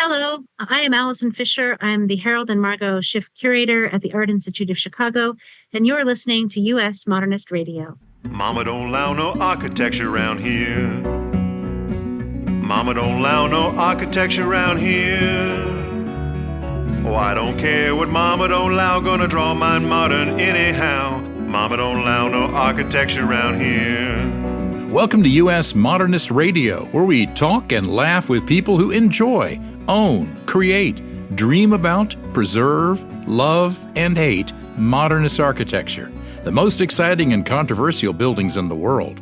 Hello, I am Allison Fisher. I'm the Harold and Margot Schiff Curator at the Art Institute of Chicago, and you're listening to U.S. Modernist Radio. Mama don't allow no architecture around here. Mama don't allow no architecture around here. Oh, I don't care what Mama don't allow, gonna draw mine modern anyhow. Mama don't allow no architecture around here. Welcome to U.S. Modernist Radio, where we talk and laugh with people who enjoy, own, create, dream about, preserve, love, and hate modernist architecture, the most exciting and controversial buildings in the world.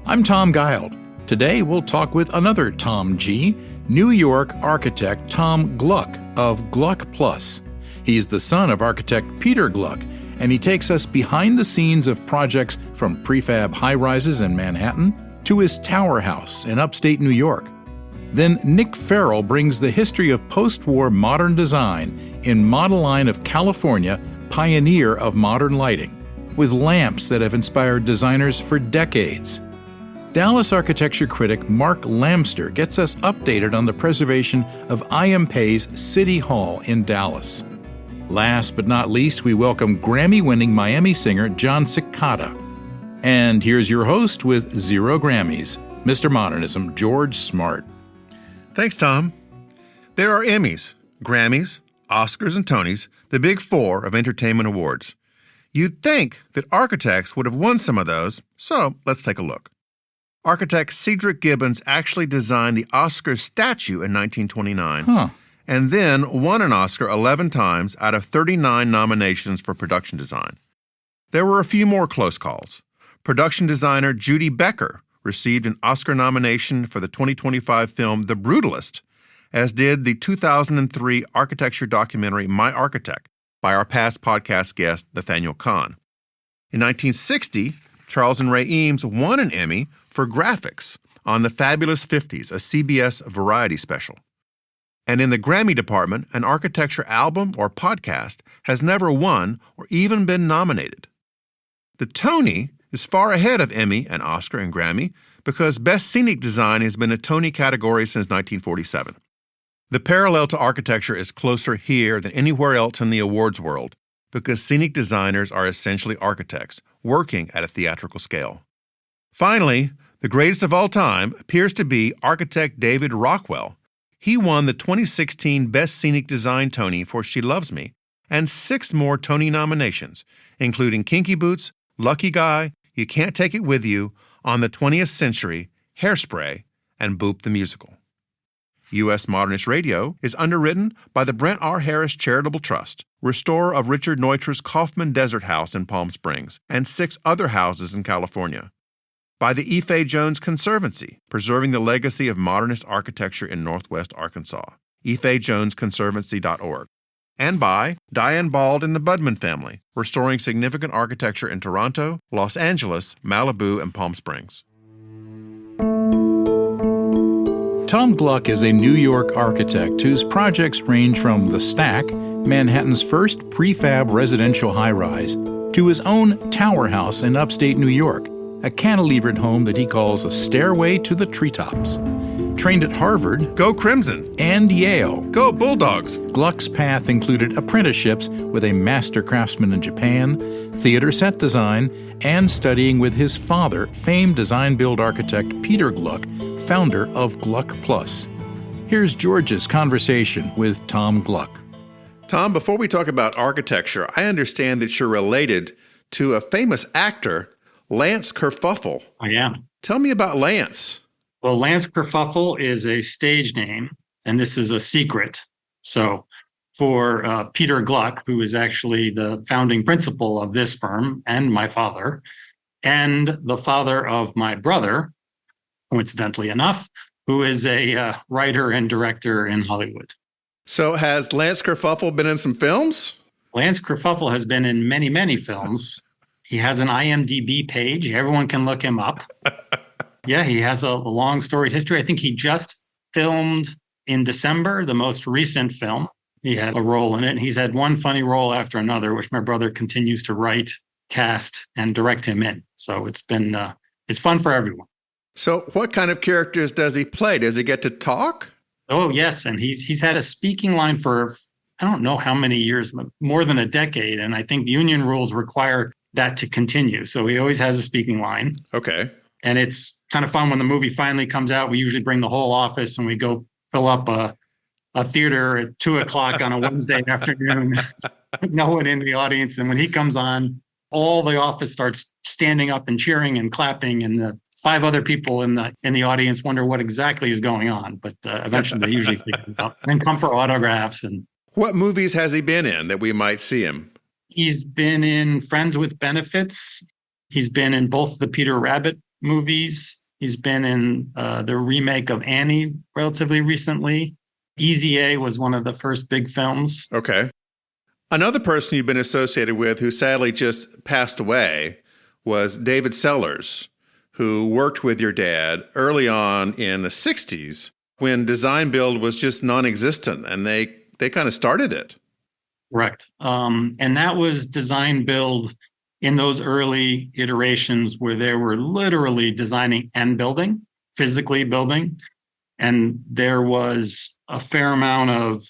I'm Tom Guild. Today we'll talk with another Tom G., New York architect Tom Gluck of GLUCKplus. He's the son of architect Peter Gluck, and he takes us behind the scenes of projects from prefab high-rises in Manhattan to his tower house in upstate New York. Then Nick Ferrell brings the history of post-war modern design in Modeline of California, pioneer of modern lighting, with lamps that have inspired designers for decades. Dallas architecture critic Mark Lamster gets us updated on the preservation of IM Pei's City Hall in Dallas. Last but not least, we welcome Grammy-winning Miami singer Jon Secada. And here's your host with 0 Grammys, Mr. Modernism, George Smart. Thanks, Tom. There are Emmys, Grammys, Oscars, and Tonys, the big 4 of entertainment awards. You'd think that architects would have won some of those, so let's take a look. Architect Cedric Gibbons actually designed the Oscar statue in 1929, and then won an Oscar 11 times out of 39 nominations for production design. There were a few more close calls. Production designer Judy Becker received an Oscar nomination for the 2025 film The Brutalist, as did the 2003 architecture documentary My Architect by our past podcast guest Nathaniel Kahn. In 1960, Charles and Ray Eames won an Emmy for graphics on The Fabulous 50s, a CBS variety special. And in the Grammy department, an architecture album or podcast has never won or even been nominated. The Tony is far ahead of Emmy and Oscar and Grammy because Best Scenic Design has been a Tony category since 1947. The parallel to architecture is closer here than anywhere else in the awards world because scenic designers are essentially architects working at a theatrical scale. Finally, the greatest of all time appears to be architect David Rockwell. He won the 2016 Best Scenic Design Tony for She Loves Me and 6 more Tony nominations, including Kinky Boots, Lucky Guy, You Can't Take It With You, On the 20th Century, Hairspray, and Boop the Musical. U.S. Modernist Radio is underwritten by the Brent R. Harris Charitable Trust, restorer of Richard Neutra's Kaufman Desert House in Palm Springs, and 6 other houses in California. By the Ife Jones Conservancy, preserving the legacy of modernist architecture in Northwest Arkansas, ifejonesconservancy.org. And by Diane Bald and the Budman family, restoring significant architecture in Toronto, Los Angeles, Malibu, and Palm Springs. Tom Gluck is a New York architect whose projects range from The Stack, Manhattan's first prefab residential high-rise, to his own tower house in upstate New York, a cantilevered home that he calls a stairway to the treetops. Trained at Harvard, Go Crimson, and Yale, Go Bulldogs. Gluck's path included apprenticeships with a master craftsman in Japan, theater set design, and studying with his father, famed design-build architect Peter Gluck, founder of GLUCKplus. Here's George's conversation with Tom Gluck. Tom, before we talk about architecture, I understand that you're related to a famous actor, Lance Kerfuffle. I am. Tell me about Lance. Well, Lance Kerfuffle is a stage name, and this is a secret. So for Peter Gluck, who is actually the founding principal of this firm, and my father, and the father of my brother, coincidentally enough, who is a writer and director in Hollywood. So has Lance Kerfuffle been in some films? Lance Kerfuffle has been in many, many films. He has an IMDb page. Everyone can look him up. Yeah, he has a long storied history. I think he just filmed in December, the most recent film. He had a role in it. He's had one funny role after another, which my brother continues to write, cast, and direct him in. So it's been, it's fun for everyone. So what kind of characters does he play? Does he get to talk? Oh, yes. And he's had a speaking line for, I don't know how many years, more than a decade. And I think union rules require that to continue. So he always has a speaking line. Okay. And it's kind of fun when the movie finally comes out. We usually bring the whole office and we go fill up a theater at 2:00 on a Wednesday afternoon. No one in the audience. And when he comes on, all the office starts standing up and cheering and clapping. And the 5 other people in the audience wonder what exactly is going on. But eventually they usually figure it out and come for autographs. And what movies has he been in that we might see him? he's been in Friends with Benefits. He's been in both the Peter Rabbit movies. He's been in the remake of Annie relatively recently. Easy A was one of the first big films. Okay. Another person you've been associated with who sadly just passed away was David Sellers, who worked with your dad early on in the 60s when design build was just non-existent, and they kind of started it. Correct. And that was design build in those early iterations where they were literally designing and building, physically building. And there was a fair amount of,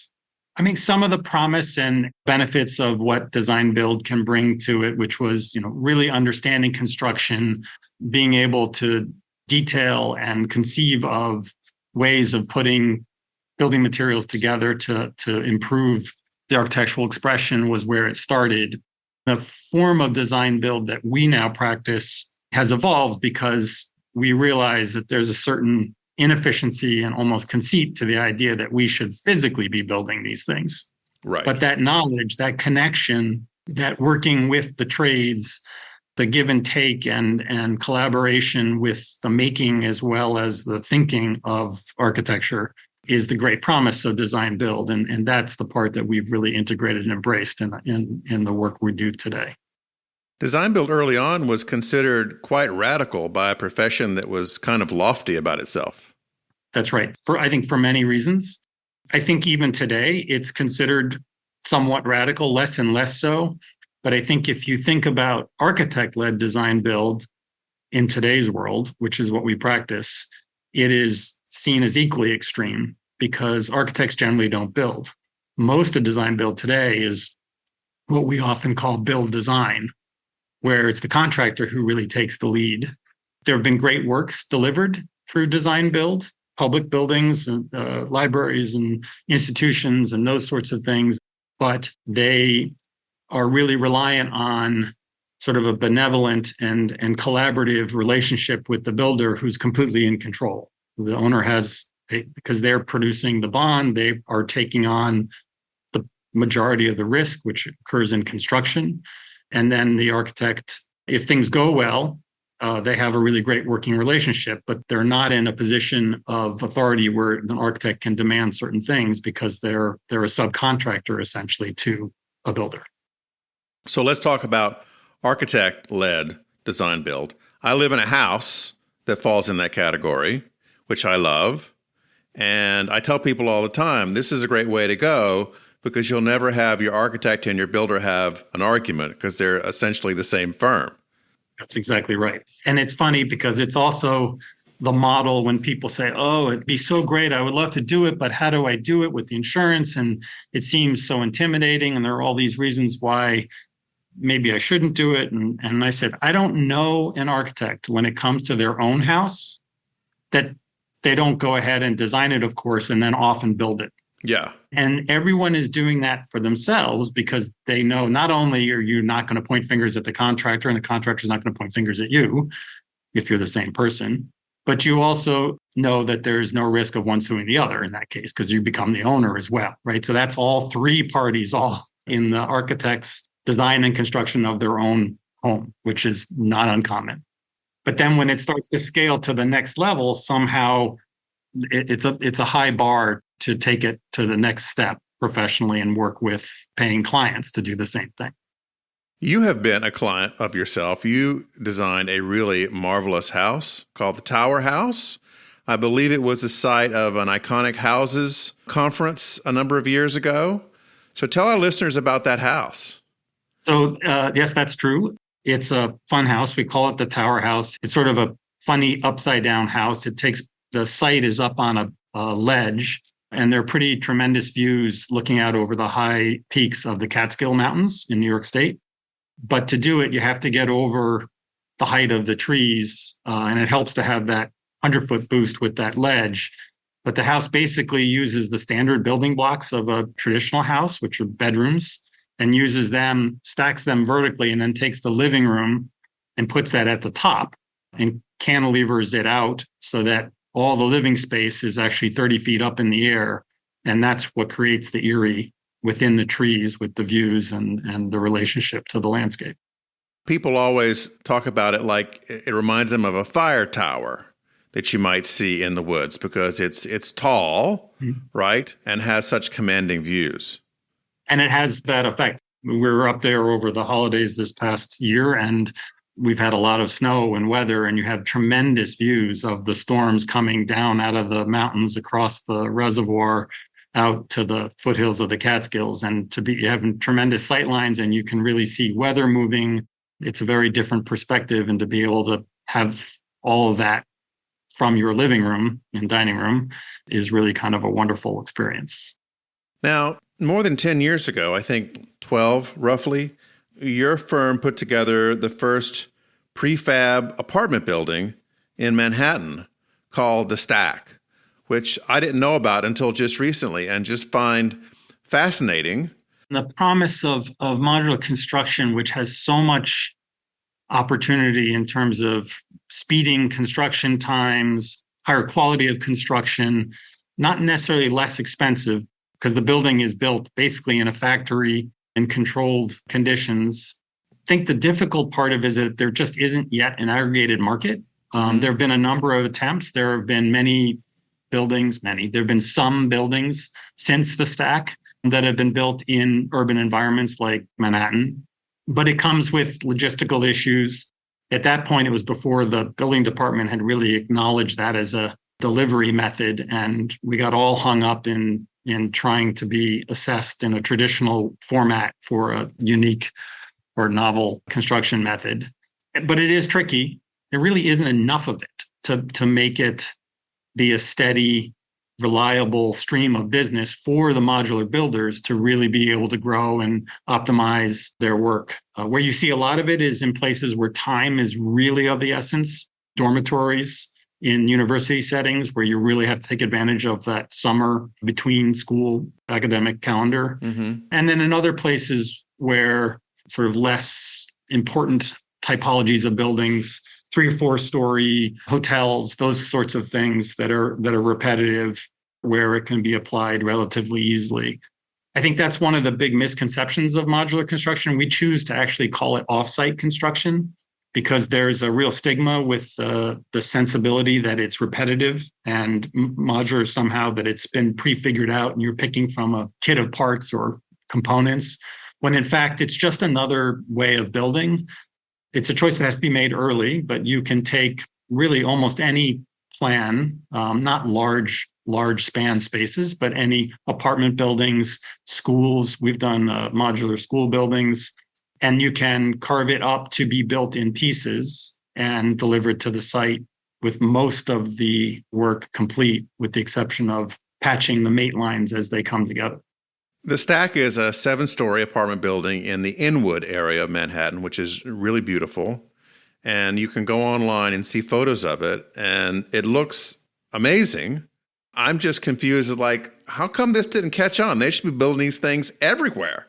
some of the promise and benefits of what design build can bring to it, which was, really understanding construction, being able to detail and conceive of ways of putting building materials together to improve the architectural expression was where it started. The form of design build that we now practice has evolved because we realize that there's a certain inefficiency and almost conceit to the idea that we should physically be building these things. Right. But that knowledge, that connection, that working with the trades, the give and take and collaboration with the making as well as the thinking of architecture is the great promise of design build. And that's the part that we've really integrated and embraced in the work we do today. Design build early on was considered quite radical by a profession that was kind of lofty about itself. That's right. I think for many reasons. I think even today it's considered somewhat radical, less and less so. But I think if you think about architect-led design build in today's world, which is what we practice, it is seen as equally extreme because architects generally don't build. Most of design build today is what we often call build design, where it's the contractor who really takes the lead. There have been great works delivered through design build, public buildings, libraries and institutions and those sorts of things, but they are really reliant on sort of a benevolent and collaborative relationship with the builder who's completely in control. The owner because they're producing the bond, they are taking on the majority of the risk, which occurs in construction. And then the architect, if things go well, they have a really great working relationship, but they're not in a position of authority where an architect can demand certain things because they're a subcontractor essentially to a builder. So let's talk about architect-led design build. I live in a house that falls in that category, which I love. And I tell people all the time, this is a great way to go because you'll never have your architect and your builder have an argument because they're essentially the same firm. That's exactly right. And it's funny because it's also the model when people say, oh, it'd be so great. I would love to do it, but how do I do it with the insurance? And it seems so intimidating. And there are all these reasons why maybe I shouldn't do it. And I said, I don't know an architect when it comes to their own house that they don't go ahead and design it, of course, and then often build it. Yeah. And everyone is doing that for themselves because they know not only are you not going to point fingers at the contractor and the contractor is not going to point fingers at you if you're the same person, but you also know that there is no risk of one suing the other in that case because you become the owner as well, right? So that's all three parties all in the architect's design and construction of their own home, which is not uncommon. But then when it starts to scale to the next level, somehow it's a high bar to take it to the next step professionally and work with paying clients to do the same thing. You have been a client of yourself. You designed a really marvelous house called the Tower House. I believe it was the site of an iconic houses conference a number of years ago. So tell our listeners about that house. So yes, that's true. It's a fun house. We call it the Tower House. It's sort of a funny upside down house. The site is up on a ledge And they're pretty tremendous views looking out over the high peaks of the Catskill Mountains in New York State. But to do it, you have to get over the height of the trees, and it helps to have that 100-foot boost with that ledge. But the house basically uses the standard building blocks of a traditional house, which are bedrooms, and uses them, stacks them vertically, and then takes the living room and puts that at the top and cantilevers it out so that all the living space is actually 30 feet up in the air. And that's what creates the eerie within the trees with the views and the relationship to the landscape. People always talk about it like it reminds them of a fire tower that you might see in the woods because it's tall, right, and has such commanding views. And it has that effect. We were up there over the holidays this past year, and we've had a lot of snow and weather, and you have tremendous views of the storms coming down out of the mountains across the reservoir out to the foothills of the Catskills. And you have tremendous sight lines, and you can really see weather moving. It's a very different perspective, and to be able to have all of that from your living room and dining room is really kind of a wonderful experience. Now, more than 10 years ago, I think 12 roughly, your firm put together the first prefab apartment building in Manhattan called The Stack, which I didn't know about until just recently and just find fascinating. The promise of modular construction, which has so much opportunity in terms of speeding construction times, higher quality of construction, not necessarily less expensive, because the building is built basically in a factory in controlled conditions. I think the difficult part of it is that there just isn't yet an aggregated market. There have been a number of attempts. There have been there have been some buildings since the Stack that have been built in urban environments like Manhattan, but it comes with logistical issues. At that point, it was before the building department had really acknowledged that as a delivery method, and we got all hung up in trying to be assessed in a traditional format for a unique or novel construction method. But it is tricky. There really isn't enough of it to make it be a steady, reliable stream of business for the modular builders to really be able to grow and optimize their work. Where you see a lot of it is in places where time is really of the essence, dormitories in university settings where you really have to take advantage of that summer between school academic calendar. And then in other places where sort of less important typologies of buildings, 3 or 4 story hotels, those sorts of things that are repetitive, where it can be applied relatively easily. I think that's one of the big misconceptions of modular construction. We choose to actually call it offsite construction because there's a real stigma with the sensibility that it's repetitive and modular somehow that it's been prefigured out and you're picking from a kit of parts or components, when in fact it's just another way of building. It's a choice that has to be made early, but you can take really almost any plan, not large span spaces, but any apartment buildings, schools. We've done modular school buildings, and you can carve it up to be built in pieces and delivered to the site with most of the work complete, with the exception of patching the mate lines as they come together. The Stack is a 7-story apartment building in the Inwood area of Manhattan, which is really beautiful. And you can go online and see photos of it, and it looks amazing. I'm just confused, like, how come this didn't catch on? They should be building these things everywhere.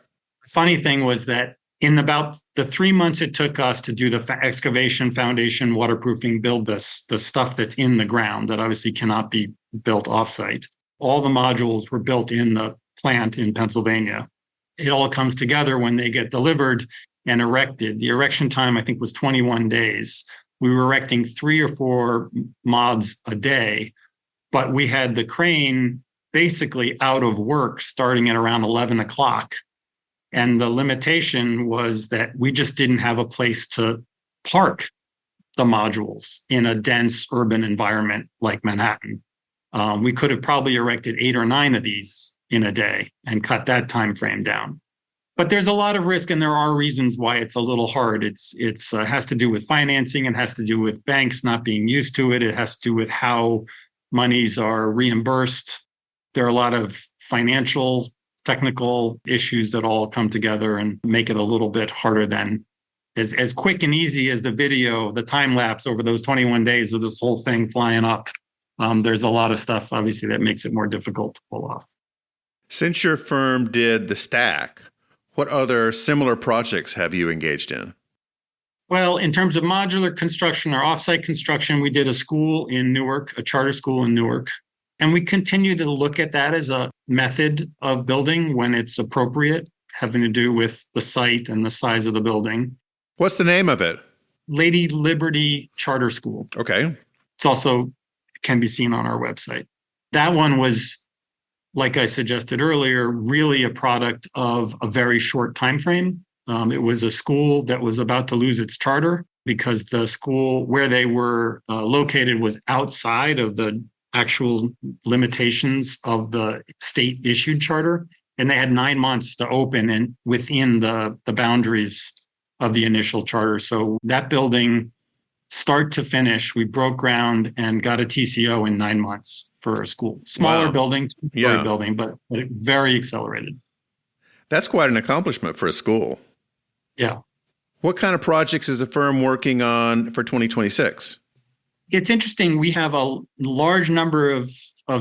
Funny thing was that in about the 3 months it took us to do the excavation, foundation, waterproofing, build the stuff that's in the ground that obviously cannot be built offsite, all the modules were built in the plant in Pennsylvania. It all comes together when they get delivered and erected. The erection time, I think, was 21 days. We were erecting 3 or 4 mods a day, but we had the crane basically out of work starting at around 11 o'clock. And the limitation was that we just didn't have a place to park the modules in a dense urban environment like Manhattan. We could have probably erected 8 or 9 of these in a day and cut that time frame down. But there's a lot of risk, and there are reasons why it's a little hard. It has to do with financing. It has to do with banks not being used to it. It has to do with how monies are reimbursed. there are a lot of financial, technical issues that all come together and make it a little bit harder than as quick and easy as the video, the time lapse over those 21 days of this whole thing flying up. There's a lot of stuff, obviously, that makes it more difficult to pull off. Since your firm did the stack, what other similar projects have you engaged in? Well, in terms of modular construction or offsite construction, we did a school in Newark, a charter school in Newark. And we continue to look at that as a method of building when it's appropriate, having to do with the site and the size of the building. What's the name of it? Lady Liberty Charter School. Okay. It's also can be seen on our website. That one was, like I suggested earlier, really a product of a very short time frame. It was a school that was about to lose its charter because the school where they were located was outside of the actual limitations of the state-issued charter. And they had 9 months to open and within the boundaries of the initial charter. So that building, start to finish, we broke ground and got a TCO in 9 months for a school. Smaller building, building, but very accelerated. That's quite an accomplishment for a school. Yeah. What kind of projects is the firm working on for 2026? It's interesting. We have a large number of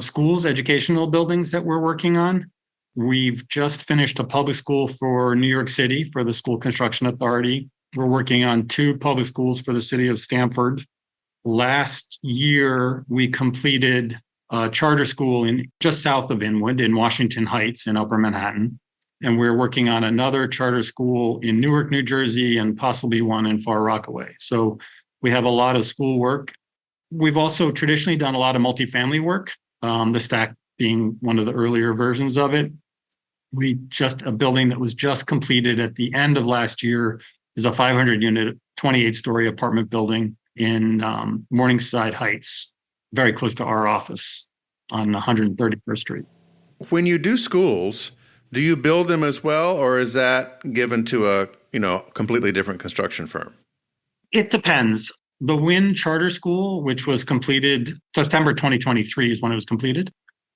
schools, educational buildings that we're working on. We've just finished a public school for New York City for the School Construction Authority. We're working on 2 public schools for the city of Stamford. Last year, we completed a charter school in just south of Inwood in Washington Heights in Upper Manhattan. And we're working on another charter school in Newark, New Jersey, and possibly one in Far Rockaway. So we have a lot of school work. We've also traditionally done a lot of multifamily work, the stack being one of the earlier versions of it. A building that was just completed at the end of last year is a 500-unit, 28-story apartment building in Morningside Heights, very close to our office on 131st Street. When you do schools, do you build them as well, or is that given to a completely different construction firm? It depends. The Wynn Charter School, which was completed September 2023 is when it was completed.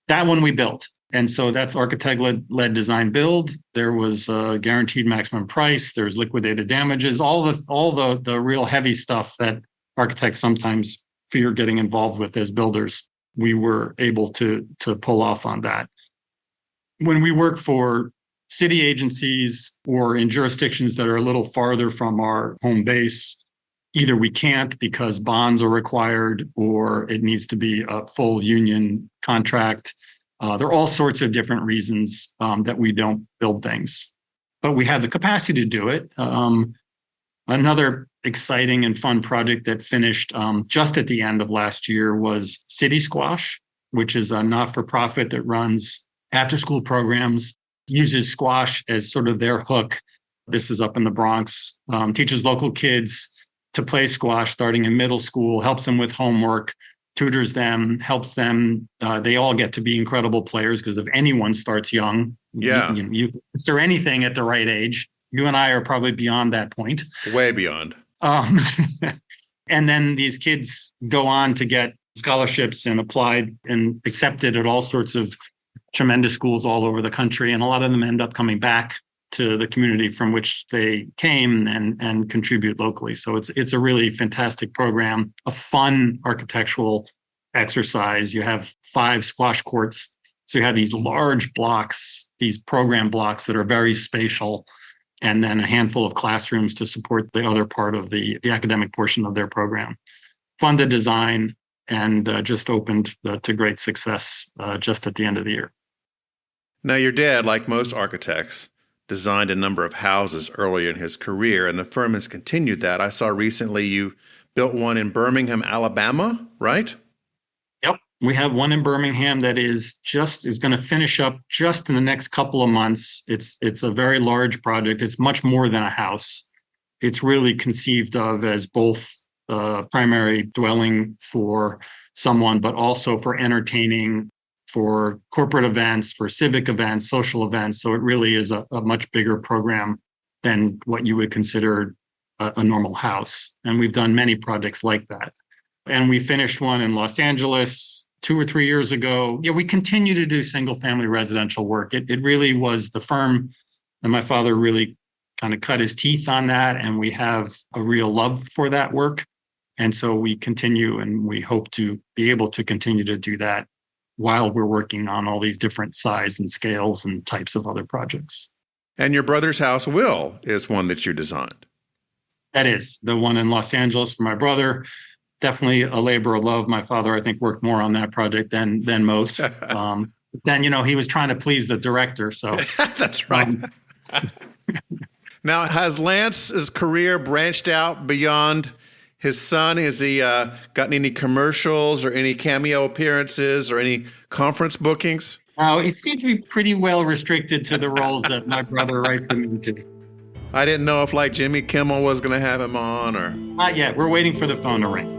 That one we built. And so that's architect-led design build. There was a guaranteed maximum price. There's liquidated damages, all the real heavy stuff that architects sometimes fear getting involved with as builders. We were able to pull off on that. When we work for city agencies or in jurisdictions that are a little farther from our home base, either we can't because bonds are required or it needs to be a full union contract. There are all sorts of different reasons that we don't build things, but we have the capacity to do it. Another exciting and fun project that finished just at the end of last year was City Squash, which is a not-for-profit that runs after-school programs, uses squash as sort of their hook. This is up in the Bronx, teaches local kids to play squash starting in middle school, helps them with homework, tutors them, helps them. They all get to be incredible players because if anyone starts young, you master anything at the right age. You and I are probably beyond that point. Way beyond. And then these kids go on to get scholarships and applied and accepted at all sorts of tremendous schools all over the country. And a lot of them end up coming back to the community from which they came and contribute locally. So it's a really fantastic program, a fun architectural exercise. You have 5 squash courts. So you have these large blocks, these program blocks that are very spatial, and then a handful of classrooms to support the other part of the academic portion of their program. Fun to design and just opened to great success just at the end of the year. Now, your dad, like most architects, designed a number of houses early in his career, and the firm has continued that. I saw recently you built one in Birmingham, Alabama, right? Yep. We have one in Birmingham that is going to finish up just in the next couple of months. It's a very large project. It's much more than a house. It's really conceived of as both a primary dwelling for someone, but also for entertaining, for corporate events, for civic events, social events. So it really is a much bigger program than what you would consider a normal house. And we've done many projects like that. And we finished one in Los Angeles 2 or 3 years ago, we continue to do single family residential work. It really was the firm, and my father really kind of cut his teeth on that. And we have a real love for that work. And so we continue, and we hope to be able to continue to do that while we're working on all these different size and scales and types of other projects. And your brother's house, Will, is one that you designed. That is the one in Los Angeles for my brother. Definitely a labor of love. My father, I think, worked more on that project than most. Then, he was trying to please the director. So that's right. Now, has Lance's career branched out beyond his son? Has he gotten any commercials or any cameo appearances or any conference bookings? It seems to be pretty well restricted to the roles that my brother writes them into. I didn't know if Jimmy Kimmel was going to have him on or... Not yet. We're waiting for the phone to ring.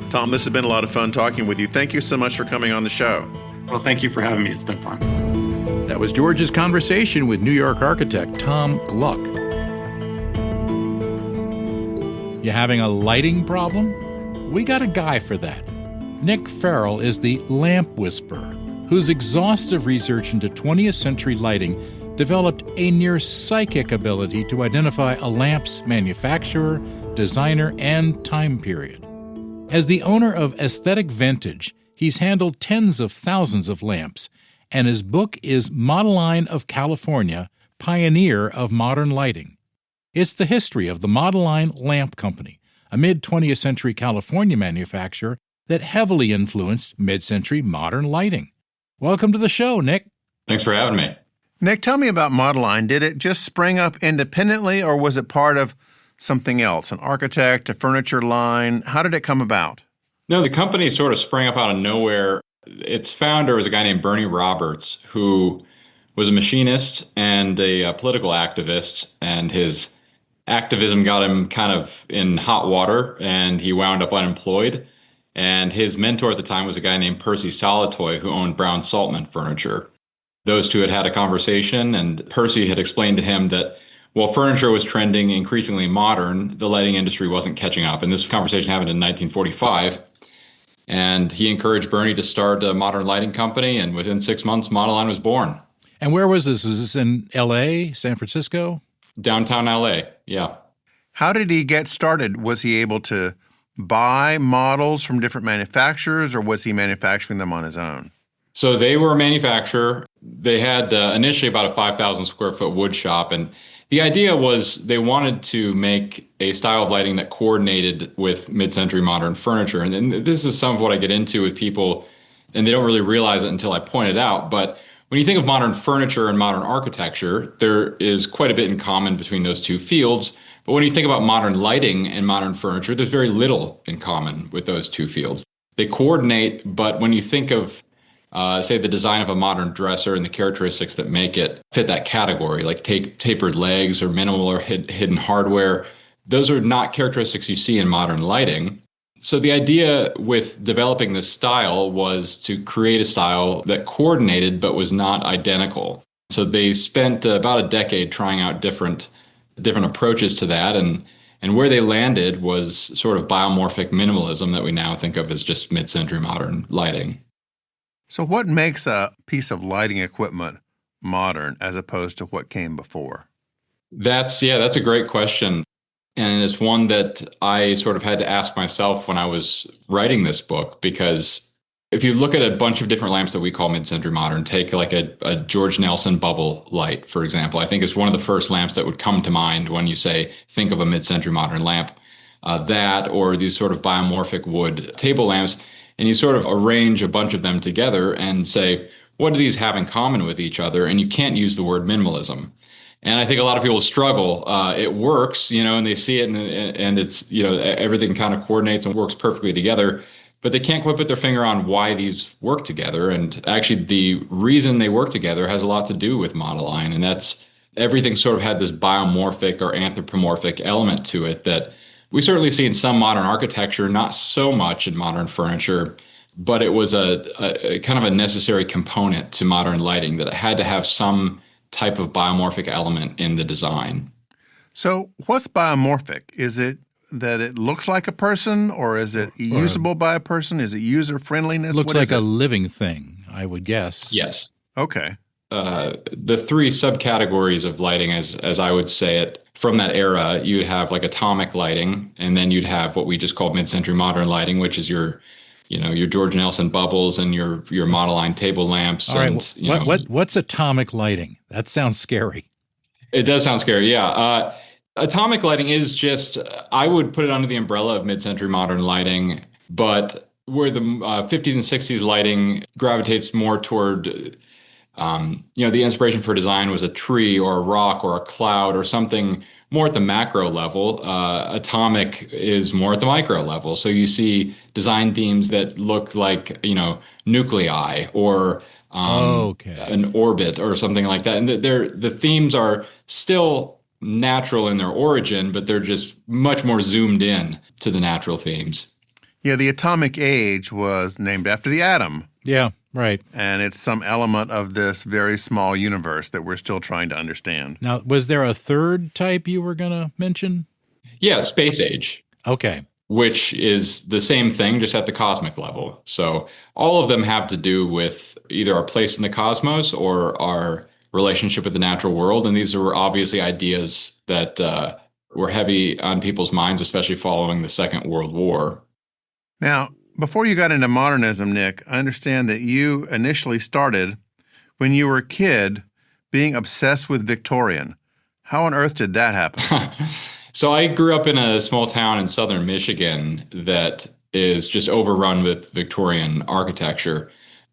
Tom, this has been a lot of fun talking with you. Thank you so much for coming on the show. Well, thank you for having me. It's been fun. That was George's conversation with New York architect Tom Gluck. You having a lighting problem? We got a guy for that. Nick Ferrell is the lamp whisperer, whose exhaustive research into 20th century lighting developed a near psychic ability to identify a lamp's manufacturer, designer, and time period. As the owner of Aesthetic Vintage, he's handled tens of thousands of lamps, and his book is Modeline of California, Pioneer of Modern Lighting. It's the history of the Modeline Lamp Company, a mid-20th century California manufacturer that heavily influenced mid-century modern lighting. Welcome to the show, Nick. Thanks for having me. Nick, tell me about Modeline. Did it just spring up independently, or was it part of something else, an architect, a furniture line? How did it come about? No, the company sort of sprang up out of nowhere. Its founder was a guy named Bernie Roberts, who was a machinist and a political activist, and his activism got him kind of in hot water, and he wound up unemployed. And his mentor at the time was a guy named Percy Solitoy, who owned Brown Saltman Furniture. Those two had had a conversation, and Percy had explained to him that while furniture was trending increasingly modern, the lighting industry wasn't catching up. And this conversation happened in 1945. And he encouraged Bernie to start a modern lighting company, and within 6 months, Modeline was born. And where was this? Was this in L.A., San Francisco? Downtown L.A., yeah. How did he get started? Was he able to buy models from different manufacturers, or was he manufacturing them on his own? So they were a manufacturer. They had initially about a 5,000 square foot wood shop. And the idea was they wanted to make a style of lighting that coordinated with mid-century modern furniture. And this is some of what I get into with people, and they don't really realize it until I point it out. But when you think of modern furniture and modern architecture, there is quite a bit in common between those two fields. But when you think about modern lighting and modern furniture, there's very little in common with those two fields. They coordinate, but when you think of say the design of a modern dresser and the characteristics that make it fit that category, like tapered legs or minimal or hidden hardware, those are not characteristics you see in modern lighting. So the idea with developing this style was to create a style that coordinated but was not identical. So they spent about a decade trying out different approaches to that, and where they landed was sort of biomorphic minimalism that we now think of as just mid-century modern lighting. So what makes a piece of lighting equipment modern as opposed to what came before? That's a great question. And it's one that I sort of had to ask myself when I was writing this book, because if you look at a bunch of different lamps that we call mid-century modern, take like a George Nelson bubble light, for example. I think it's one of the first lamps that would come to mind when you think of a mid-century modern lamp. That or these sort of biomorphic wood table lamps. And you sort of arrange a bunch of them together and say, what do these have in common with each other? And you can't use the word minimalism. And I think a lot of people struggle. It works, and they see it and it's, everything kind of coordinates and works perfectly together, but they can't quite put their finger on why these work together. And actually the reason they work together has a lot to do with Modeline. And that's everything sort of had this biomorphic or anthropomorphic element to it that we certainly see in some modern architecture, not so much in modern furniture, but it was a kind of a necessary component to modern lighting, that it had to have some type of biomorphic element in the design. So what's biomorphic? Is it that it looks like a person, or is it usable by a person? Is it user friendliness? Looks like a living thing, I would guess. Yes. Okay. The three subcategories of lighting, as I would say it, from that era, you'd have like atomic lighting, and then you'd have what we just called mid-century modern lighting, which is your George Nelson bubbles and your Modeline table lamps. All right, what's atomic lighting? That sounds scary. It does sound scary, yeah. Atomic lighting is just, I would put it under the umbrella of mid-century modern lighting, but where the 50s and 60s lighting gravitates more toward, the inspiration for design was a tree or a rock or a cloud or something more at the macro level. Atomic is more at the micro level. So you see design themes that look like, nuclei or an orbit or something like that. And the themes are still natural in their origin, but they're just much more zoomed in to the natural themes. Yeah, the atomic age was named after the atom. Yeah, right. And it's some element of this very small universe that we're still trying to understand. Now, was there a third type you were going to mention? Yeah, space age. Okay. Which is the same thing, just at the cosmic level. So all of them have to do with either our place in the cosmos or our relationship with the natural world. And these were obviously ideas that were heavy on people's minds, especially following the Second World War. Now, before you got into modernism, Nick, I understand that you initially started when you were a kid being obsessed with Victorian. How on earth did that happen? So I grew up in a small town in southern Michigan that is just overrun with Victorian architecture.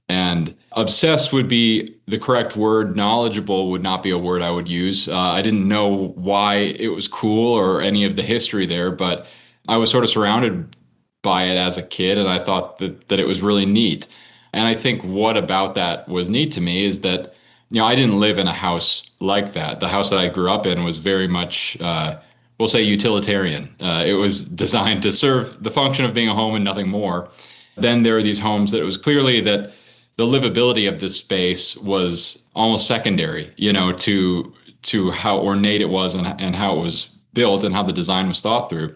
And obsessed would be the correct word. Knowledgeable would not be a word I would use. I didn't know why it was cool or any of the history there, but I was sort of surrounded by it as a kid, and I thought that it was really neat. And I think what about that was neat to me is that, I didn't live in a house like that. The house that I grew up in was very much, we'll say, utilitarian. It was designed to serve the function of being a home and nothing more. Then there are these homes that it was clearly that the livability of this space was almost secondary, to how ornate it was and how it was built and how the design was thought through.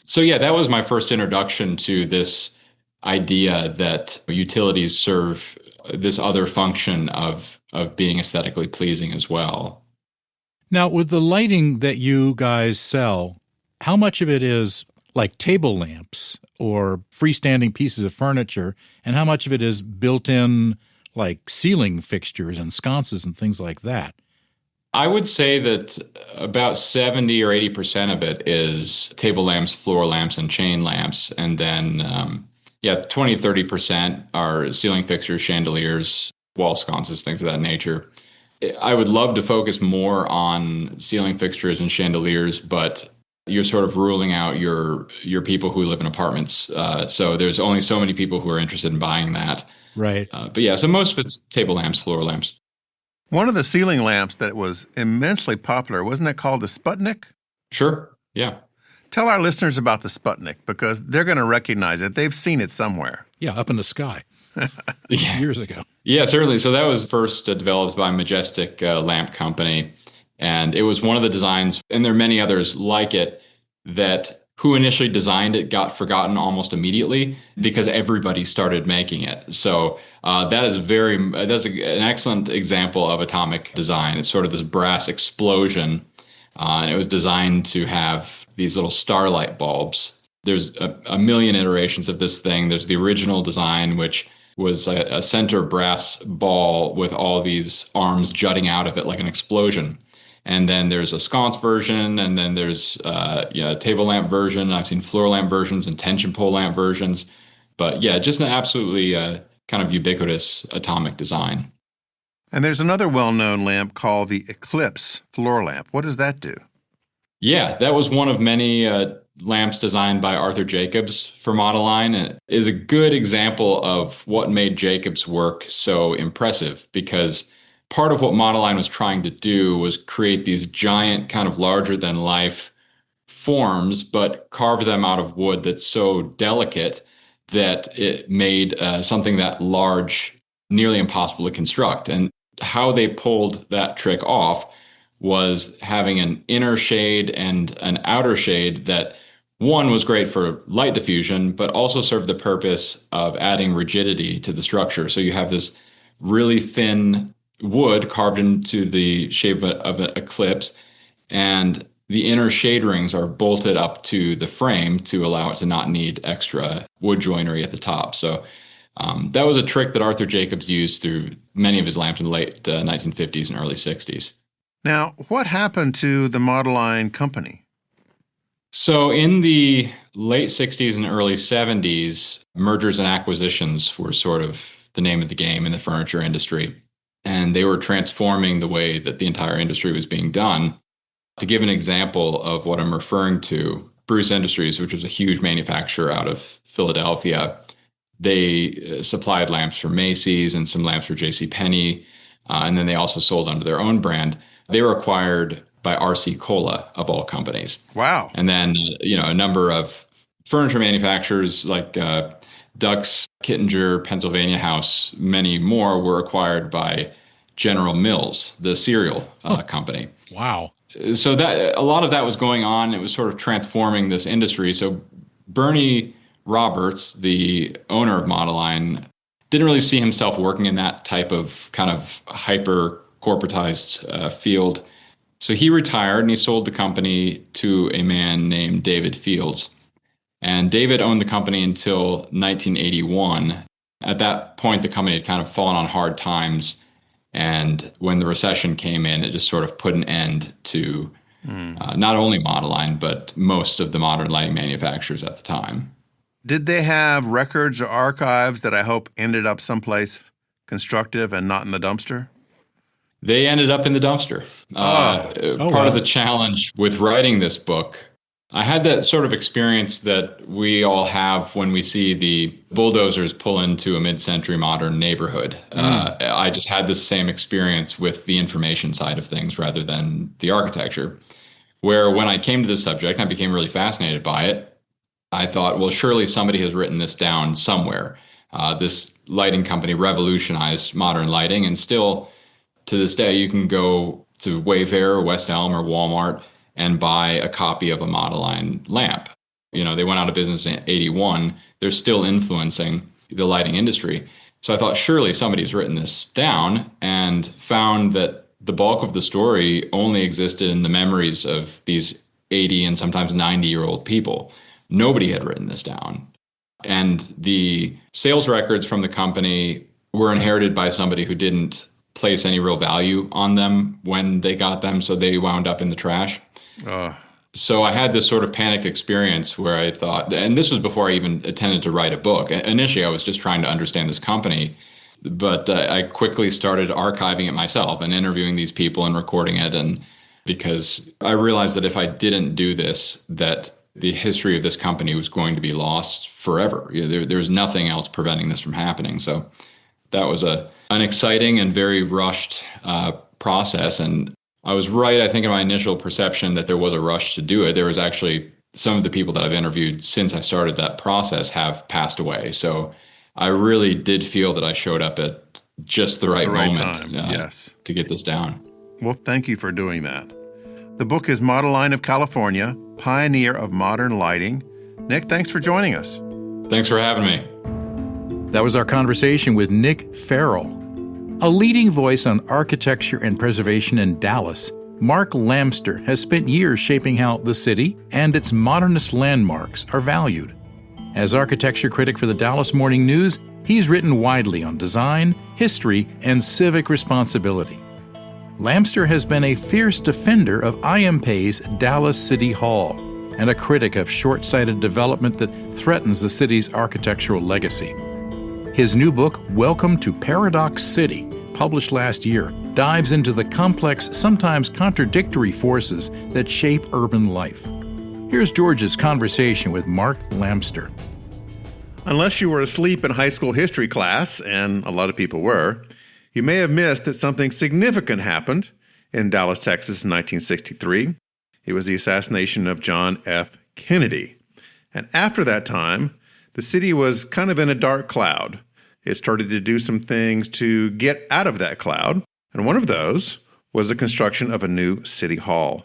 So yeah, that was my first introduction to this idea that utilities serve this other function of being aesthetically pleasing as well. Now, with the lighting that you guys sell, how much of it is like table lamps or freestanding pieces of furniture, and how much of it is built-in like ceiling fixtures and sconces and things like that? I would say that about 70 or 80% of it is table lamps, floor lamps, and chain lamps. And then, 20, 30% are ceiling fixtures, chandeliers, wall sconces, things of that nature. I would love to focus more on ceiling fixtures and chandeliers, but you're sort of ruling out your people who live in apartments. So there's only so many people who are interested in buying that. Right. So most of it's table lamps, floor lamps. One of the ceiling lamps that was immensely popular, wasn't it called the Sputnik? Sure, yeah. Tell our listeners about the Sputnik, because they're going to recognize it. They've seen it somewhere. Yeah, up in the sky. Years ago. Yeah, certainly. So that was first developed by Majestic Lamp Company. And it was one of the designs, and there are many others like it, that who initially designed it got forgotten almost immediately because everybody started making it. So that's an excellent example of atomic design. It's sort of this brass explosion. And it was designed to have these little starlight bulbs. There's a million iterations of this thing. There's the original design, which was a center brass ball with all these arms jutting out of it like an explosion. And then there's a sconce version, and then there's a table lamp version. I've seen floor lamp versions and tension pole lamp versions. But yeah, just an absolutely kind of ubiquitous atomic design. And there's another well-known lamp called the Eclipse floor lamp. What does that do? Yeah, that was one of many lamps designed by Arthur Jacobs for Modeline. It is a good example of what made Jacobs' work so impressive, because part of what Modeline was trying to do was create these giant, kind of larger-than-life forms, but carve them out of wood that's so delicate that it made something that large nearly impossible to construct. And how they pulled that trick off was having an inner shade and an outer shade that one was great for light diffusion, but also served the purpose of adding rigidity to the structure. So you have this really thin wood carved into the shape of an eclipse, and the inner shade rings are bolted up to the frame to allow it to not need extra wood joinery at the top. So that was a trick that Arthur Jacobs used through many of his lamps in the late 1950s and early 60s. Now, what happened to the Modeline company? So in the late 60s and early 70s, mergers and acquisitions were sort of the name of the game in the furniture industry. And they were transforming the way that the entire industry was being done. To give an example of what I'm referring to, Bruce Industries, which was a huge manufacturer out of Philadelphia, they supplied lamps for Macy's and some lamps for JCPenney. And then they also sold under their own brand. They were acquired by R.C. Cola, of all companies. Wow. And then, a number of furniture manufacturers like Ducks, Kittinger, Pennsylvania House, many more were acquired by General Mills, the cereal company. Wow. So that a lot of that was going on. It was sort of transforming this industry. So Bernie Roberts, the owner of Modeline, didn't really see himself working in that type of kind of hyper corporatized field. So he retired and he sold the company to a man named David Fields. And David owned the company until 1981. At that point, the company had kind of fallen on hard times. And when the recession came in, it just sort of put an end to not only Modeline, but most of the modern lighting manufacturers at the time. Did they have records or archives that I hope ended up someplace constructive and not in the dumpster? They ended up in the dumpster. Part of the challenge with writing this book, I had that sort of experience that we all have when we see the bulldozers pull into a mid-century modern neighborhood. I just had the same experience with the information side of things rather than the architecture, where when I came to this subject, I became really fascinated by it. I thought, well, surely somebody has written this down somewhere. This lighting company revolutionized modern lighting, and still to this day, you can go to Wayfair or West Elm or Walmart and buy a copy of a Modeline lamp. They went out of business in 81. They're still influencing the lighting industry. So I thought, surely somebody's written this down, and found that the bulk of the story only existed in the memories of these 80 and sometimes 90-year-old people. Nobody had written this down. And the sales records from the company were inherited by somebody who didn't place any real value on them when they got them, so they wound up in the trash. So I had this sort of panicked experience where I thought, and this was before I even intended to write a book. Initially, I was just trying to understand this company, but I quickly started archiving it myself and interviewing these people and recording it. And because I realized that if I didn't do this, that the history of this company was going to be lost forever. There was nothing else preventing this from happening. So that was an exciting and very rushed process. And I was right, I think, in my initial perception that there was a rush to do it. There was actually some of the people that I've interviewed since I started that process have passed away. So I really did feel that I showed up at just the right moment to get this down. Well, thank you for doing that. The book is Modeline of California, Pioneer of Modern Lighting. Nick, thanks for joining us. Thanks for having me. That was our conversation with Nick Ferrell. A leading voice on architecture and preservation in Dallas, Mark Lamster has spent years shaping how the city and its modernist landmarks are valued. As architecture critic for the Dallas Morning News, he's written widely on design, history, and civic responsibility. Lamster has been a fierce defender of IM Pei's Dallas City Hall and a critic of short-sighted development that threatens the city's architectural legacy. His new book, Welcome to Paradox City, published last year, dives into the complex, sometimes contradictory forces that shape urban life. Here's George's conversation with Mark Lamster. Unless you were asleep in high school history class, and a lot of people were, you may have missed that something significant happened in Dallas, Texas in 1963. It was the assassination of John F. Kennedy. And after that time, the city was kind of in a dark cloud. It started to do some things to get out of that cloud, and one of those was the construction of a new city hall.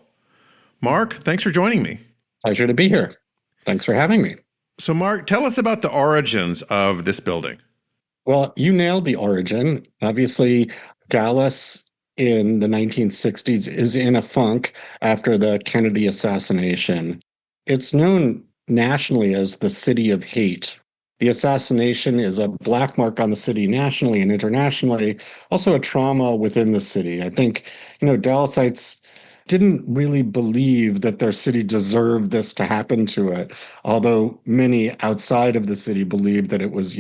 Mark, thanks for joining me. Pleasure to be here. Thanks for having me. So, Mark, tell us about the origins of this building. Well, you nailed the origin. Obviously, Dallas in the 1960s is in a funk after the Kennedy assassination. It's known nationally as the City of Hate. The assassination is a black mark on the city nationally and internationally, also a trauma within the city. I think, Dallasites didn't really believe that their city deserved this to happen to it, although many outside of the city believed that it was,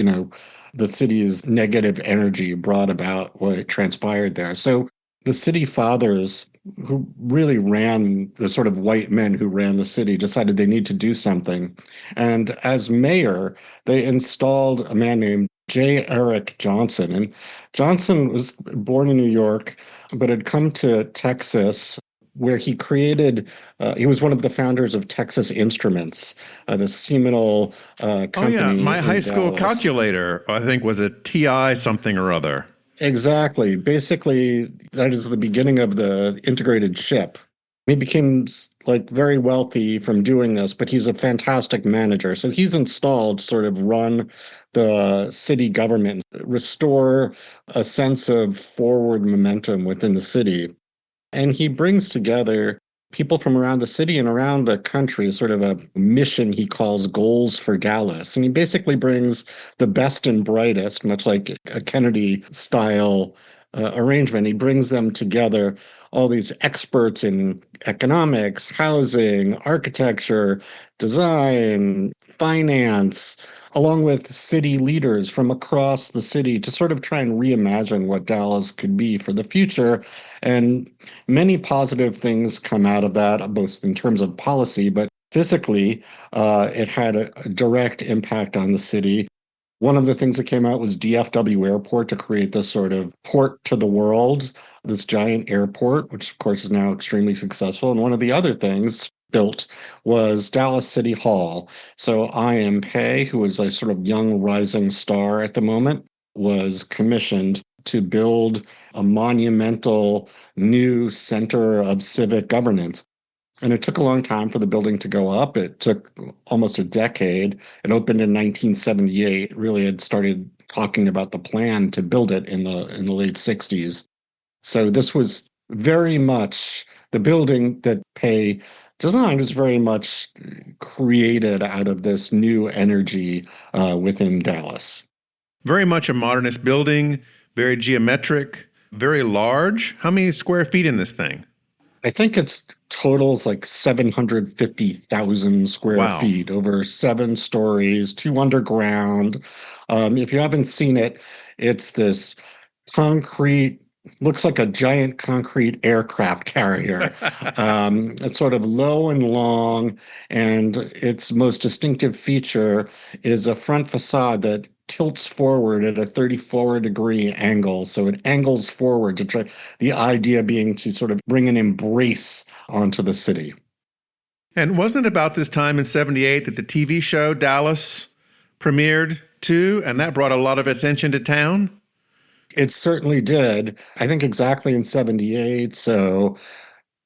the city's negative energy brought about what transpired there. So the city fathers who really ran, the sort of white men who ran the city, decided they need to do something. And as mayor, they installed a man named J. Eric Johnson. And Johnson was born in New York, but had come to Texas, where he created, he was one of the founders of Texas Instruments, the seminal company. Oh, yeah. My high school Dallas. Calculator, I think, was a TI something or other. Exactly. Basically, that is the beginning of the integrated chip. He became very wealthy from doing this, but he's a fantastic manager. So he's installed to sort of run the city government, restore a sense of forward momentum within the city. And he brings together people from around the city and around the country, sort of a mission he calls Goals for Dallas. And he basically brings the best and brightest, much like a Kennedy-style arrangement. He brings them together, all these experts in economics, housing, architecture, design, finance, along with city leaders from across the city to sort of try and reimagine what Dallas could be for the future. And many positive things come out of that, both in terms of policy, but physically, it had a direct impact on the city. One of the things that came out was DFW Airport to create this sort of port to the world, this giant airport, which of course is now extremely successful. And one of the other things built was Dallas City Hall. So IM Pei, who is a sort of young rising star at the moment, was commissioned to build a monumental new center of civic governance. And it took a long time for the building to go up. It took almost a decade. It opened in 1978. Really had started talking about the plan to build it in the late 60s. So this was very much the building that Pei designed was very much created out of this new energy within Dallas. Very much a modernist building, very geometric, very large. How many square feet in this thing? I think it's totals like 750,000 square feet, over 7 stories, 2 underground. If you haven't seen it, it's this concrete, looks like a giant concrete aircraft carrier. It's sort of low and long, and its most distinctive feature is a front facade that tilts forward at a 34-degree angle. So it angles forward to try, the idea being to sort of bring an embrace onto the city. And wasn't it about this time in 78 that the TV show Dallas premiered too, and that brought a lot of attention to town? It certainly did. I think exactly in 78. So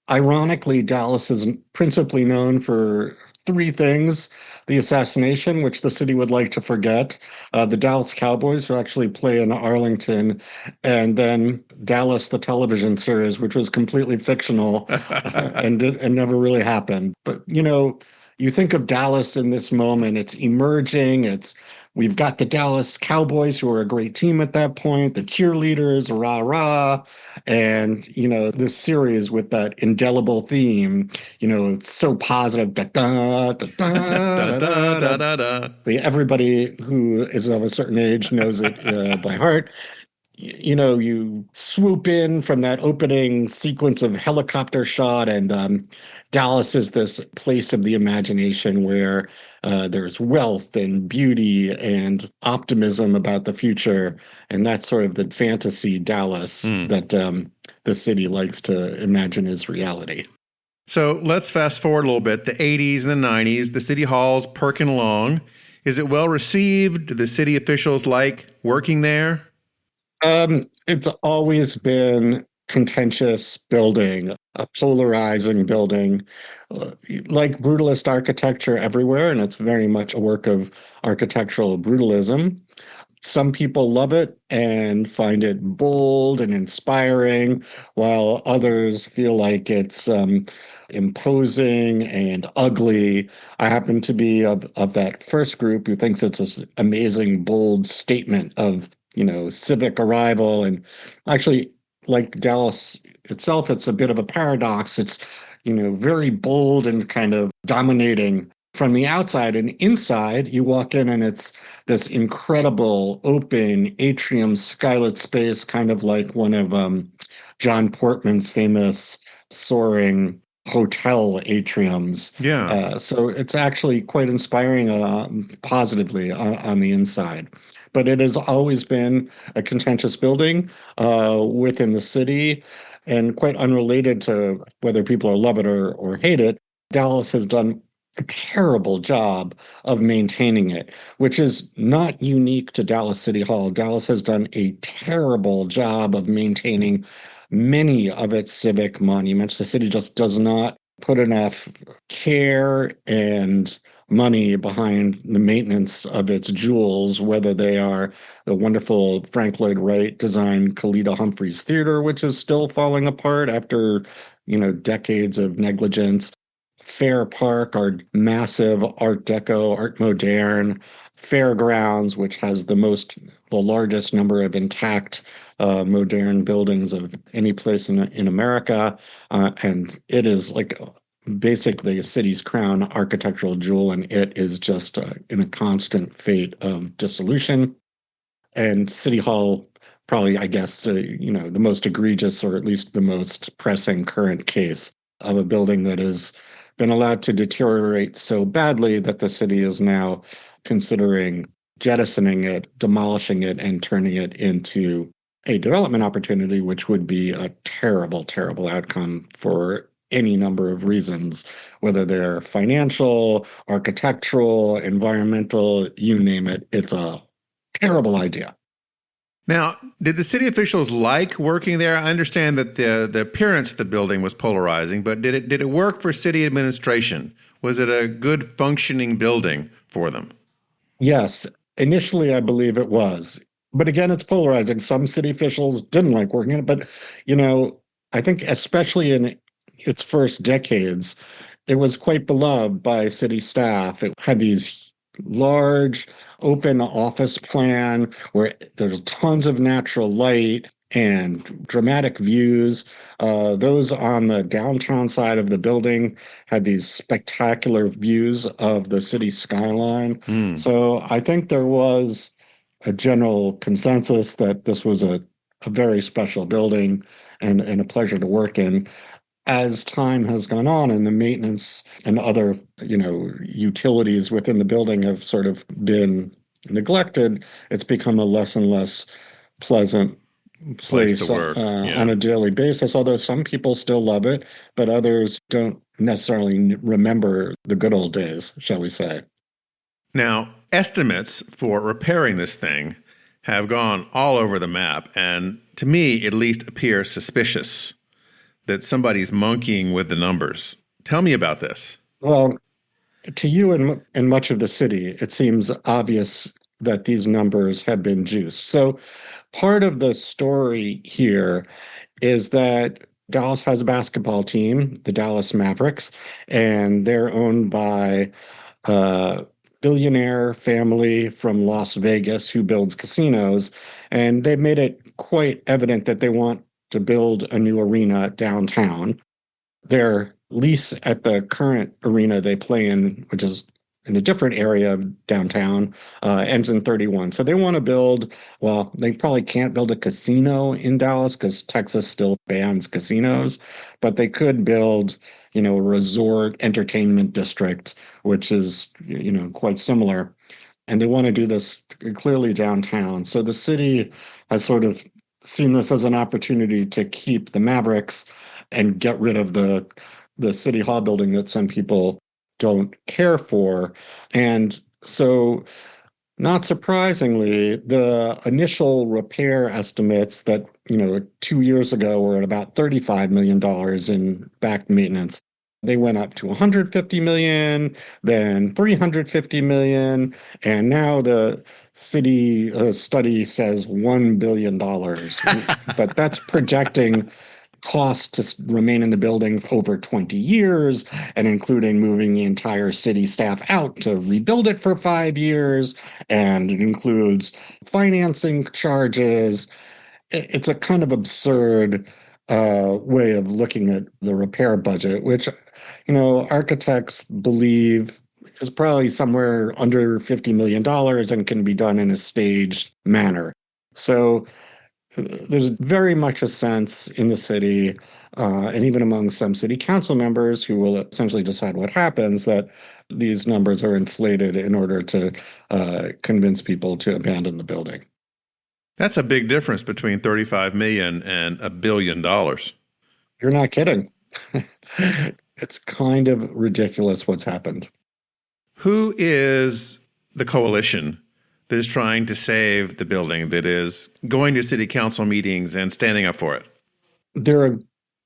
ironically, Dallas is principally known for 3 things: the assassination, which the city would like to forget, the Dallas Cowboys, who actually play in Arlington, and then Dallas, the television series, which was completely fictional and never really happened. But, you think of Dallas in this moment, it's emerging, we've got the Dallas Cowboys, who are a great team at that point, the cheerleaders, rah, rah, and, this series with that indelible theme, it's so positive, da-da, da-da, da-da, da-da. Everybody who is of a certain age knows it by heart. You swoop in from that opening sequence of helicopter shot, and Dallas is this place of the imagination where there's wealth and beauty and optimism about the future. And that's sort of the fantasy Dallas that the city likes to imagine as reality. So let's fast forward a little bit. The 80s and the 90s, the city hall's perking along. Is it well received? Do the city officials like working there? It's always been contentious building, a polarizing building, like brutalist architecture everywhere, and it's very much a work of architectural brutalism. Some people love it and find it bold and inspiring, while others feel like it's imposing and ugly. I happen to be of that first group who thinks it's this amazing, bold statement of, civic arrival. And actually, like Dallas itself, it's a bit of a paradox. It's, very bold and kind of dominating from the outside, and inside you walk in and it's this incredible open atrium skylit space, kind of like one of John Portman's famous soaring hotel atriums. Yeah. So it's actually quite inspiring positively on the inside. But it has always been a contentious building within the city, and quite unrelated to whether people love it or hate it. Dallas has done a terrible job of maintaining it, which is not unique to Dallas City Hall. Dallas has done a terrible job of maintaining many of its civic monuments. The city just does not put enough care and money behind the maintenance of its jewels, whether they are the wonderful Frank Lloyd Wright designed Kalita Humphreys Theater, which is still falling apart after, decades of negligence. Fair Park, our massive Art Deco, Art Moderne, Fairgrounds, which has the largest number of intact modern buildings of any place in America, and it is like basically a city's crown architectural jewel, and it is just in a constant fate of dissolution. And City Hall, probably, I guess, the most egregious, or at least the most pressing current case of a building that has been allowed to deteriorate so badly that the city is now considering jettisoning it, demolishing it, and turning it into a development opportunity, which would be a terrible, terrible outcome for any number of reasons, whether they're financial, architectural, environmental, you name it. It's a terrible idea. Now, did the city officials like working there? I understand that the appearance of the building was polarizing, but did it work for city administration? Was it a good functioning building for them? Yes. Initially, I believe it was. But again, it's polarizing. Some city officials didn't like working in it. But, I think especially in its first decades, it was quite beloved by city staff. It had these large open office plan where there's tons of natural light and dramatic views. Those on the downtown side of the building had these spectacular views of the city skyline. So I think there was a general consensus that this was a very special building and a pleasure to work in. As time has gone on and the maintenance and other, utilities within the building have sort of been neglected, it's become a less and less pleasant place to work. On a daily basis, although some people still love it, but others don't necessarily remember the good old days, shall we say. Now, estimates for repairing this thing have gone all over the map, and to me, at least, appear suspicious that somebody's monkeying with the numbers. Tell me about this. Well, to you and much of the city, it seems obvious that these numbers have been juiced. So part of the story here is that Dallas has a basketball team, the Dallas Mavericks, and they're owned by a billionaire family from Las Vegas who builds casinos. And they've made it quite evident that they want to build a new arena downtown. Their lease at the current arena they play in, which is in a different area of downtown, ends in 31. So they want to build, well, they probably can't build a casino in Dallas because Texas still bans casinos, but they could build, a resort entertainment district, which is, quite similar. And they want to do this clearly downtown. So the city has sort of seen this as an opportunity to keep the Mavericks and get rid of the City Hall building that some people don't care for. And so Not surprisingly, the initial repair estimates that, 2 years ago were at about $35 million in back maintenance. They went up to 150 million, then 350 million, and now the city study says $1 billion. But that's projecting costs to remain in the building over 20 years and including moving the entire city staff out to rebuild it for 5 years. And it includes financing charges. It's a kind of absurd way of looking at the repair budget, which, architects believe is probably somewhere under $50 million and can be done in a staged manner. So there's very much a sense in the city, and even among some city council members who will essentially decide what happens, that these numbers are inflated in order to convince people to abandon the building. That's a big difference between 35 million and $1 billion. You're not kidding. It's kind of ridiculous what's happened. Who is the coalition that is trying to save the building, that is going to city council meetings and standing up for it? There are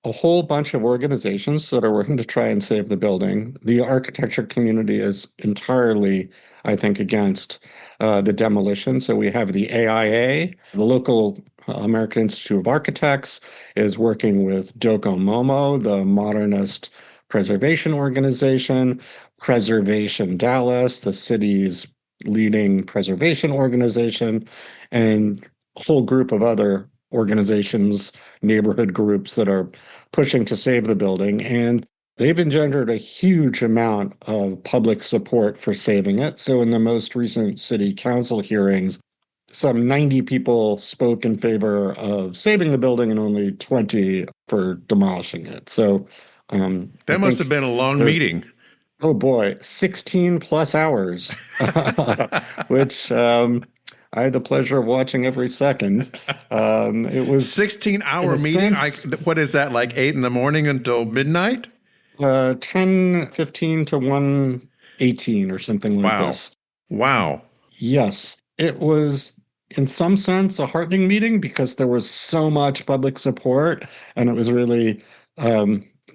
a whole bunch of organizations that are working to try and save the building. The architecture community is entirely, I think, against the demolition. So we have the AIA, the local American Institute of Architects, is working with Docomomo, the Modernist preservation organization, Preservation Dallas, the city's leading preservation organization, and a whole group of other organizations, neighborhood groups that are pushing to save the building. And they've engendered a huge amount of public support for saving it. So in the most recent city council hearings, some 90 people spoke in favor of saving the building and only 20 for demolishing it. So that must have been a long meeting. Oh boy, 16 plus hours, which I had the pleasure of watching every second. It was 16-hour meeting. What is that, like 8 a.m. until midnight? 10:15 to 1:18 or something like this. Wow. Yes, it was in some sense a heartening meeting because there was so much public support, and it was really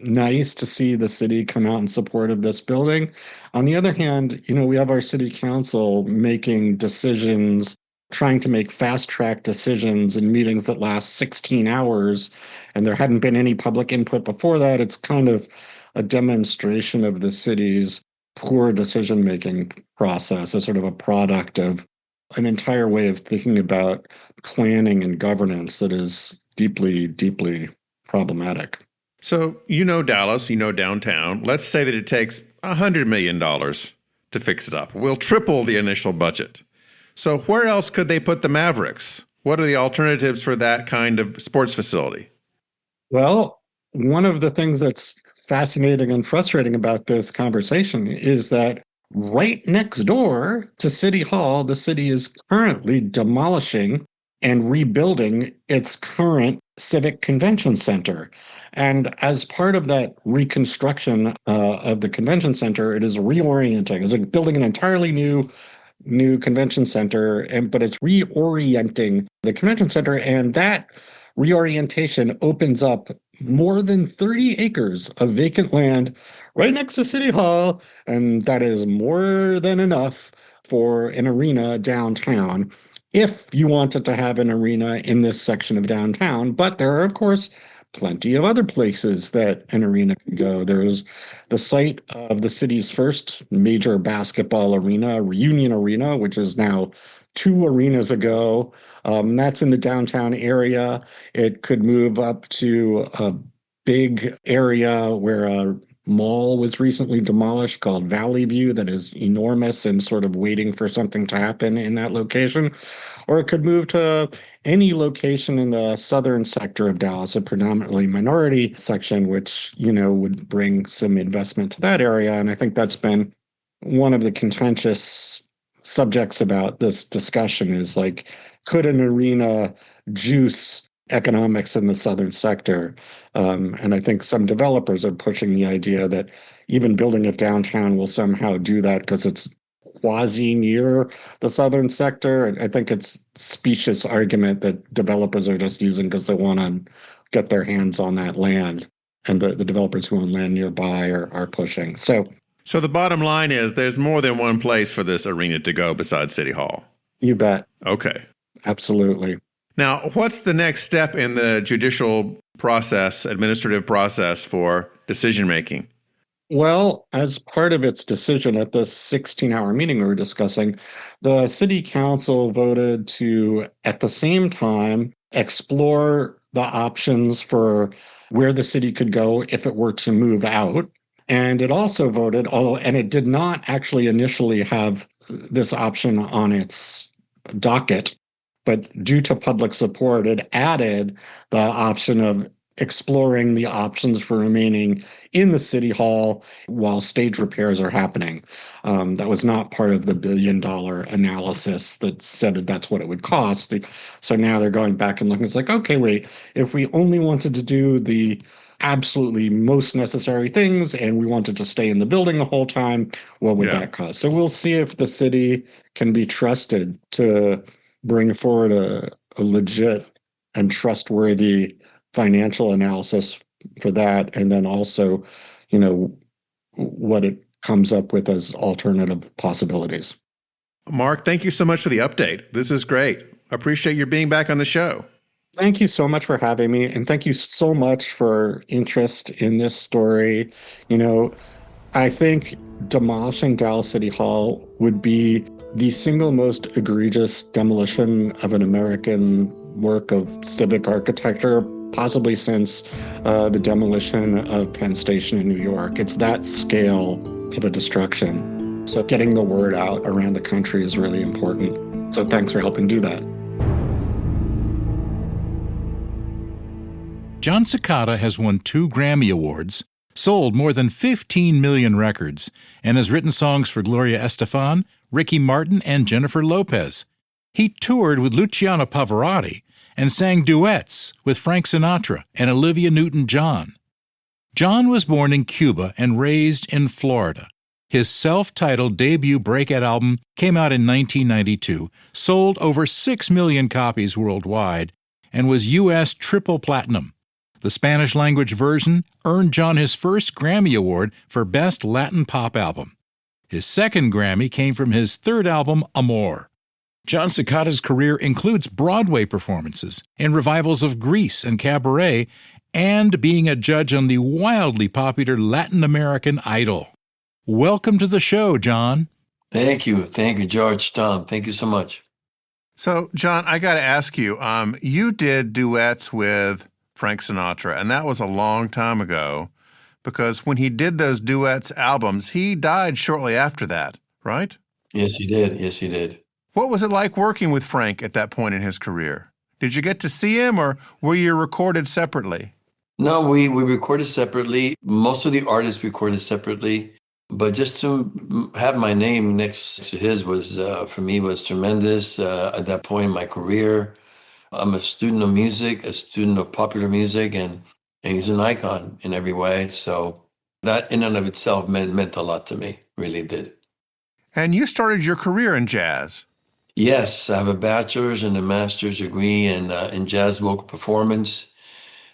nice to see the city come out in support of this building. On the other hand, we have our city council making decisions, trying to make fast track decisions in meetings that last 16 hours, and there hadn't been any public input before that. It's kind of a demonstration of the city's poor decision-making process, as sort of a product of an entire way of thinking about planning and governance that is deeply, deeply problematic. So Dallas, downtown. Let's say that it takes $100 million to fix it up. We'll triple the initial budget. So where else could they put the Mavericks? What are the alternatives for that kind of sports facility? Well, one of the things that's fascinating and frustrating about this conversation is that right next door to City Hall, the city is currently demolishing and rebuilding its current Civic Convention Center. And as part of that reconstruction of the convention center, it is reorienting. It's like building an entirely new convention center, but it's reorienting the convention center. And that reorientation opens up more than 30 acres of vacant land right next to City Hall. And that is more than enough for an arena downtown, if you wanted to have an arena in this section of downtown. But there are, of course, plenty of other places that an arena could go. There's the site of the city's first major basketball arena, Reunion Arena, which is now 2 arenas ago. That's in the downtown area. It could move up to a big area where a mall was recently demolished called Valley View that is enormous and sort of waiting for something to happen in that location. Or it could move to any location in the southern sector of Dallas, a predominantly minority section, which, would bring some investment to that area. And I think that's been one of the contentious subjects about this discussion is like, could an arena juice economics in the southern sector? And I think some developers are pushing the idea that even building it downtown will somehow do that because it's quasi near the southern sector. I think it's specious argument that developers are just using because they want to get their hands on that land. And the developers who own land nearby are pushing. So the bottom line is there's more than one place for this arena to go besides City Hall. You bet. Okay. Absolutely. Now, what's the next step in the judicial process, administrative process for decision making? Well, as part of its decision at the 16-hour meeting we were discussing, the city council voted to, at the same time, explore the options for where the city could go if it were to move out. And it also voted, and it did not actually initially have this option on its docket, but due to public support, it added the option of exploring the options for remaining in the city hall while stage repairs are happening. That was not part of the $1 billion analysis that said that's what it would cost. So now they're going back and looking. It's like, okay, wait, if we only wanted to do the absolutely most necessary things and we wanted to stay in the building the whole time, what would that cost? So we'll see if the city can be trusted to bring forward a legit and trustworthy financial analysis for that, and then also, what it comes up with as alternative possibilities. Mark, thank you so much for the update. This is great. I appreciate your being back on the show. Thank you so much for having me, and thank you so much for interest in this story. I think demolishing Dallas City Hall would be the single most egregious demolition of an American work of civic architecture, possibly since the demolition of Penn Station in New York. It's that scale of a destruction. So getting the word out around the country is really important. So thanks for helping do that. Jon Secada has won 2 Grammy Awards, sold more than 15 million records, and has written songs for Gloria Estefan, Ricky Martin, and Jennifer Lopez. He toured with Luciano Pavarotti and sang duets with Frank Sinatra and Olivia Newton-John. Jon was born in Cuba and raised in Florida. His self-titled debut breakout album came out in 1992, sold over 6 million copies worldwide, and was U.S. triple platinum. The Spanish-language version earned Jon his first Grammy Award for Best Latin Pop Album. His second Grammy came from his third album, Amor. Jon Secada's career includes Broadway performances in revivals of Grease and Cabaret, and being a judge on the wildly popular Latin American Idol. Welcome to the show, Jon. Thank you, George, Tom. Thank you so much. So, Jon, I got to ask you, you did duets with Frank Sinatra, and that was a long time ago, because when he did those duets albums, he died shortly after that, right? Yes, he did. What was it like working with Frank at that point in his career? Did you get to see him, or were you recorded separately? No, we recorded separately. Most of the artists recorded separately, but just to have my name next to his was, for me, was tremendous at that point in my career. I'm a student of music, a student of popular music, and he's an icon in every way. So that in and of itself meant a lot to me, really did. And you started your career in jazz. Yes, I have a bachelor's and a master's degree in jazz vocal performance.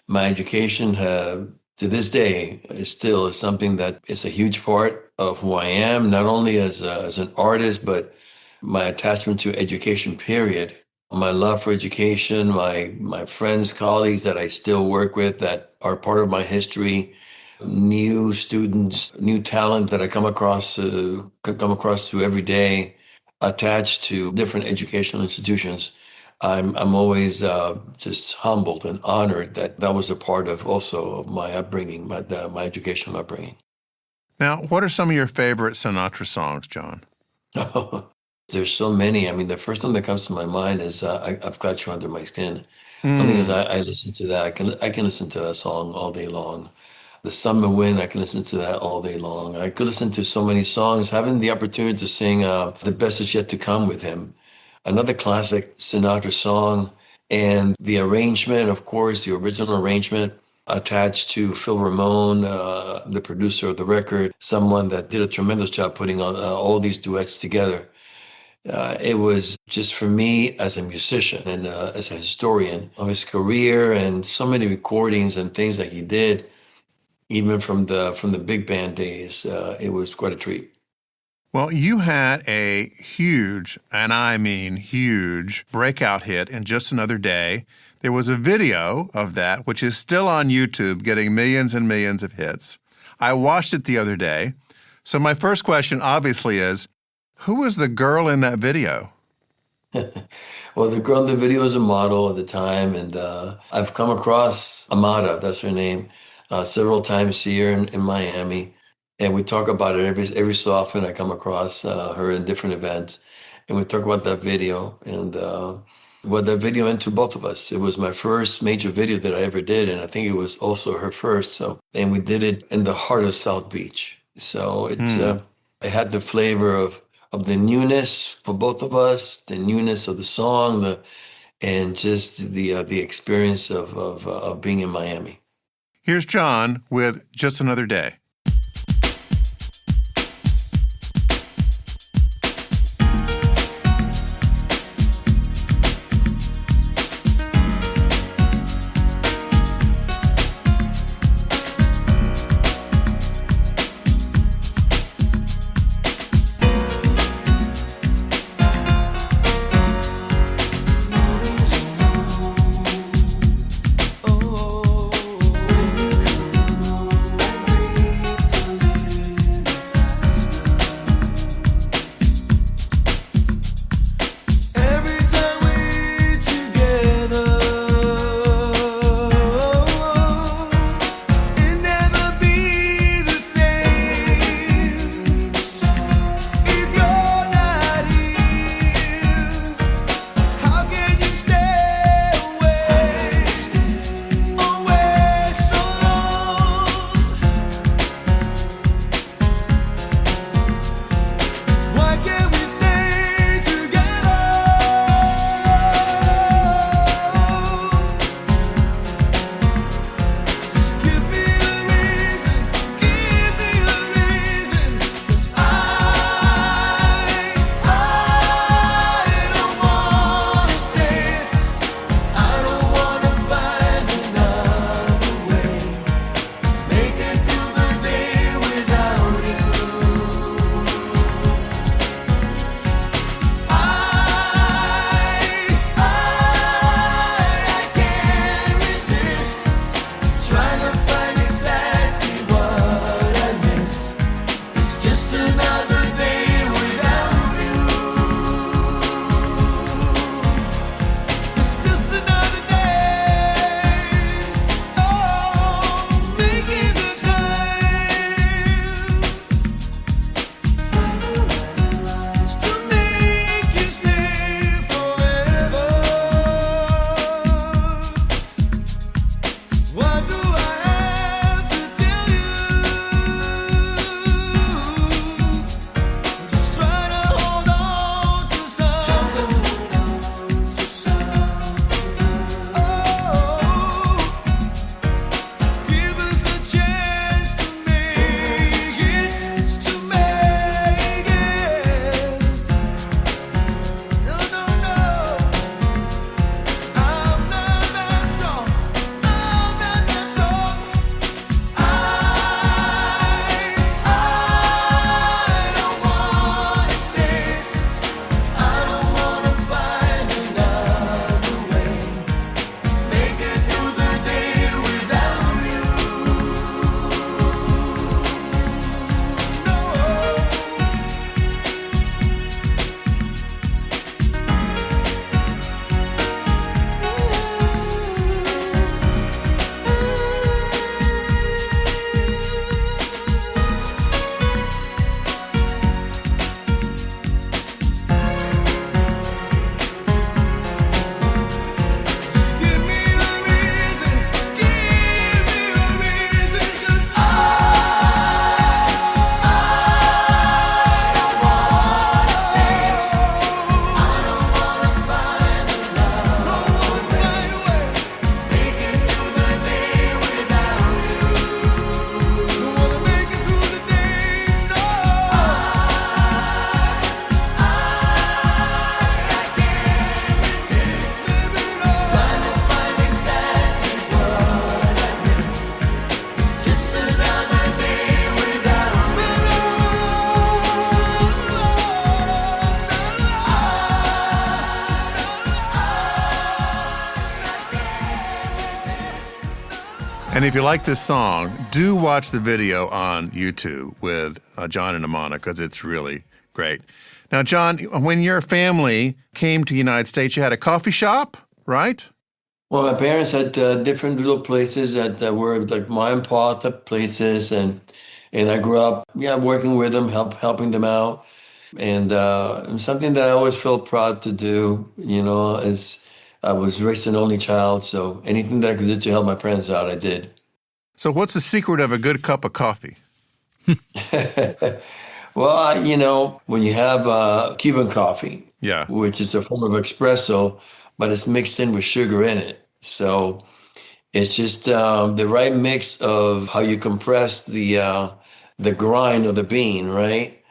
My education, to this day, is still something that is a huge part of who I am, not only as an artist, but my attachment to education, period. My love for education, my friends, colleagues that I still work with that are part of my history, new students, new talent that I come across to every day, attached to different educational institutions. I'm always just humbled and honored that was a part of also of my upbringing, my educational upbringing. Now, what are some of your favorite Sinatra songs, Jon? There's so many. I mean, the first one that comes to my mind is I've Got You Under My Skin. Only because I listen to that. I can listen to that song all day long. The Summer Wind, I can listen to that all day long. I could listen to so many songs. Having the opportunity to sing The Best Is Yet to Come with him, another classic Sinatra song, and the arrangement, of course, the original arrangement attached to Phil Ramone, the producer of the record, someone that did a tremendous job putting on all these duets together. It was just for me as a musician and as a historian of his career and so many recordings and things that he did, even from the big band days, it was quite a treat. Well, you had a huge, and I mean huge, breakout hit in Just Another Day. There was a video of that, which is still on YouTube, getting millions and millions of hits. I watched it the other day. So my first question obviously is, who was the girl in that video? Well, the girl in the video was a model at the time, and I've come across Amada, that's her name, several times here in Miami. And we talk about it every so often. I come across her in different events, and we talk about that video and what that video meant to both of us. It was my first major video that I ever did, and I think it was also her first. So, and we did it in the heart of South Beach. So it had the flavor of the newness for both of us, the newness of the song, and just the experience of being in Miami. Here's Jon with Just Another Day. And if you like this song, do watch the video on YouTube with Jon and Amana, because it's really great. Now, Jon, when your family came to the United States, you had a coffee shop, right? Well, my parents had different little places that were like mom and pop type places, and I grew up, working with them, helping them out, and something that I always felt proud to do. As I was raised an only child, so anything that I could do to help my parents out, I did. So, what's the secret of a good cup of coffee? Well, when you have Cuban coffee, Yeah. which is a form of espresso, but it's mixed in with sugar in it. So it's just the right mix of how you compress the grind of the bean, right?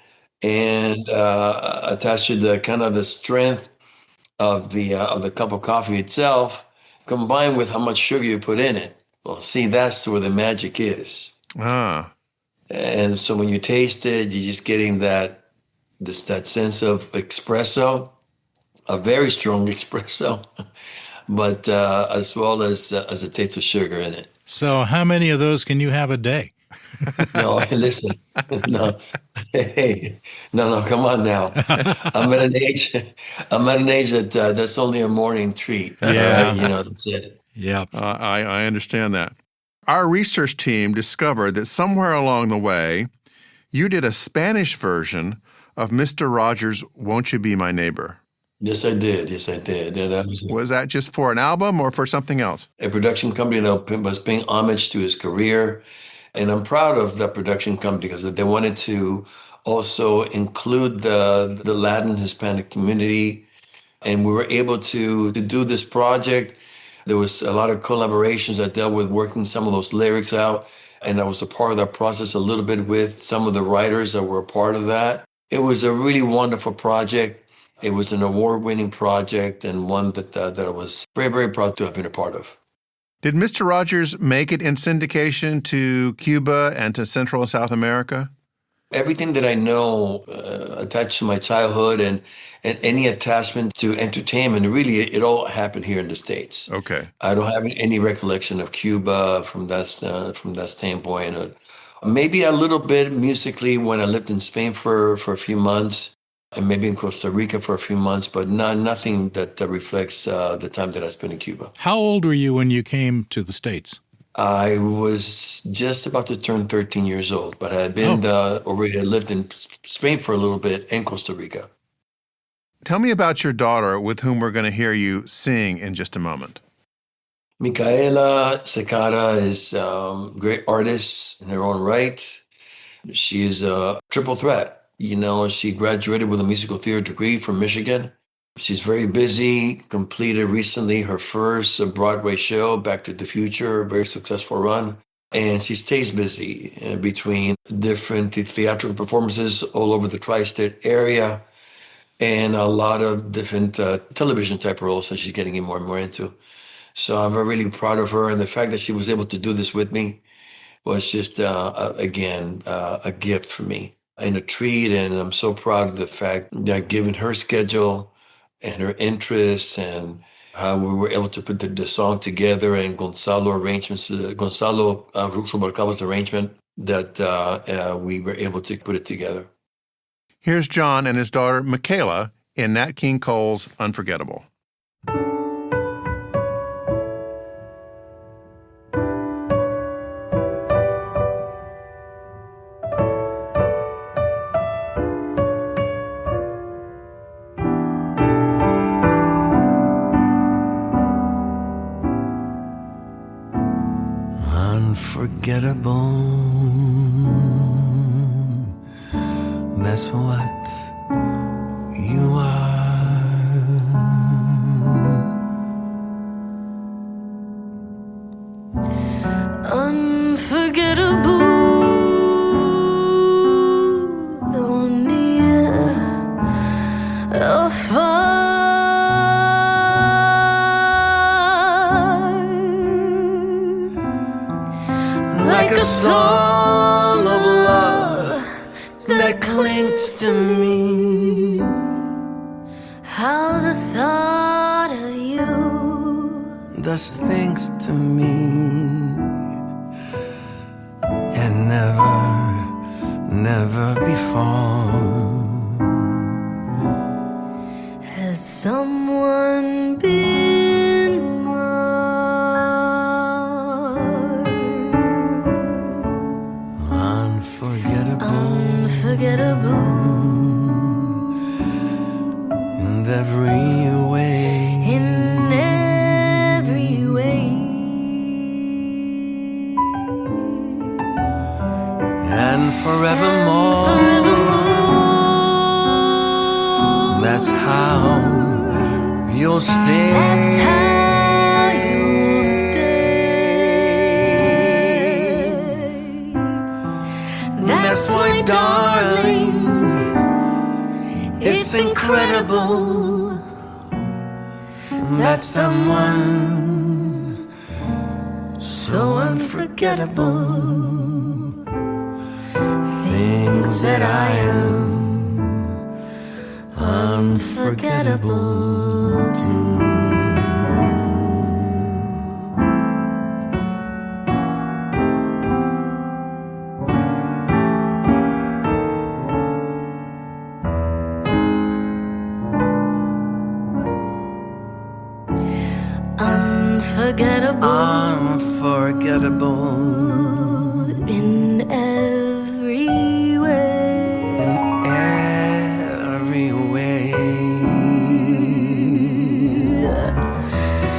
And attached to the kind of the strength of the cup of coffee itself, combined with how much sugar you put in it. Well, see, that's where the magic is. Ah. And so when you taste it, you're just getting that sense of espresso, a very strong espresso, but as well as a taste of sugar in it. So how many of those can you have a day? No, listen, no, hey, no, come on now. I'm at an age that that's only a morning treat. Yeah. That's it. Yeah. I understand that. Our research team discovered that somewhere along the way, you did a Spanish version of Mr. Rogers' Won't You Be My Neighbor? Yes, I did. And that Was that just for an album or for something else? a production company that was paying homage to his career. And I'm proud of that production company because they wanted to also include the Latin Hispanic community. And we were able to do this project. There was a lot of collaborations that dealt with working some of those lyrics out. And I was a part of that process a little bit with some of the writers that were a part of that. It was a really wonderful project. It was an award-winning project and one that I was very, very proud to have been a part of. Did Mr. Rogers make it in syndication to Cuba and to Central and South America? Everything that I know attached to my childhood and any attachment to entertainment, really, it all happened here in the States. Okay. I don't have any recollection of Cuba from that standpoint. Maybe a little bit musically when I lived in Spain for a few months, and maybe in Costa Rica for a few months, but nothing that reflects the time that I spent in Cuba. How old were you when you came to the States? I was just about to turn 13 years old, but I had been already lived in Spain for a little bit and Costa Rica. Tell me about your daughter with whom we're going to hear you sing in just a moment. Micaela Secada is a great artist in her own right. She is a triple threat. She graduated with a musical theater degree from Michigan. She's very busy, completed recently her first Broadway show, Back to the Future, a very successful run. And she stays busy between different theatrical performances all over the tri-state area and a lot of different television type roles that she's getting more and more into. So I'm really proud of her. And the fact that she was able to do this with me was just, again, a gift for me and a treat. And I'm so proud of the fact that given her schedule and her interests and how we were able to put the song together and Gonzalo Rubalcaba's arrangement, that we were able to put it together. Here's Jon and his daughter, Micaela, in Nat King Cole's Unforgettable. Unforgettable, that's what you are. Unforgettable, though near or far. Like a song of love that clings to me ever before. Has someone been marked? Unforgettable in every way. In every way. And forevermore. That's how you'll stay. That's how you'll stay. That's why, darling, it's incredible that someone so unforgettable thinks that I am unforgettable too. Unforgettable in every way. In every way.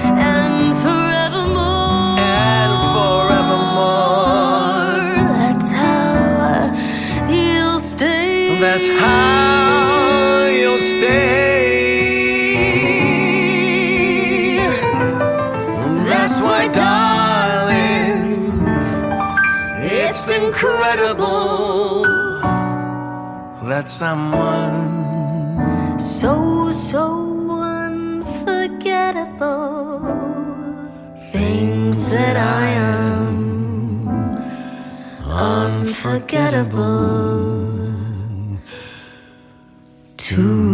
And forevermore. And forevermore. That's how you'll stay. That's how you'll stay. That's why, darling, it's incredible that someone so unforgettable thinks that I am unforgettable too.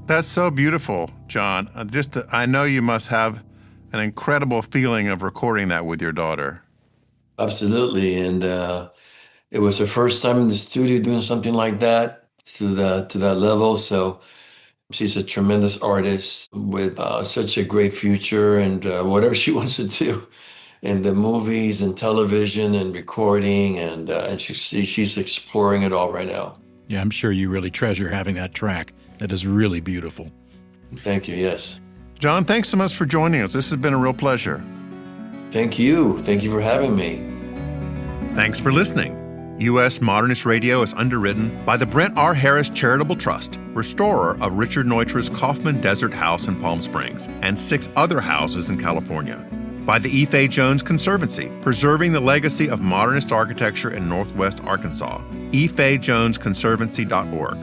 That's so beautiful, Jon. I know you must have an incredible feeling of recording that with your daughter. Absolutely. And it was her first time in the studio doing something like that to that level. So she's a tremendous artist with such a great future, and whatever she wants to do in the movies and television and recording, and she's exploring it all right now. Yeah, I'm sure you really treasure having that track. That is really beautiful. Thank you, yes. Jon, thanks so much for joining us. This has been a real pleasure. Thank you. Thank you for having me. Thanks for listening. U.S. Modernist Radio is underwritten by the Brent R. Harris Charitable Trust, restorer of Richard Neutra's Kaufman Desert House in Palm Springs, and 6 other houses in California. By the E. Fay Jones Conservancy, preserving the legacy of modernist architecture in Northwest Arkansas, efayjonesconservancy.org.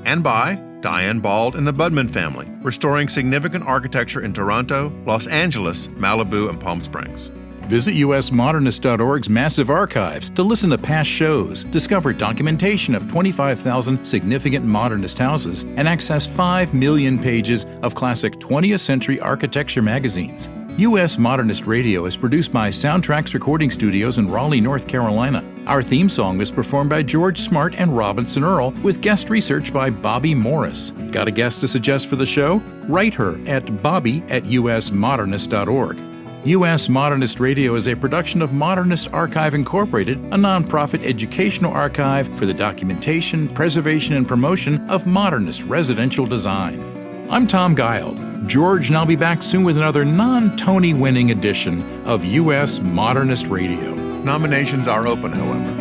And by Diane Bald and the Budman family, restoring significant architecture in Toronto, Los Angeles, Malibu, and Palm Springs. Visit usmodernist.org's massive archives to listen to past shows, discover documentation of 25,000 significant modernist houses, and access 5 million pages of classic 20th century architecture magazines. U.S. Modernist Radio is produced by Soundtracks Recording Studios in Raleigh, North Carolina. Our theme song is performed by George Smart and Robinson Earl, with guest research by Bobby Morris. Got a guest to suggest for the show? Write her at bobby@usmodernist.org. U.S. Modernist Radio is a production of Modernist Archive Incorporated, a nonprofit educational archive for the documentation, preservation, and promotion of modernist residential design. I'm Tom Guild. George and I'll be back soon with another non-Tony winning edition of U.S. Modernist Radio. Nominations are open, however.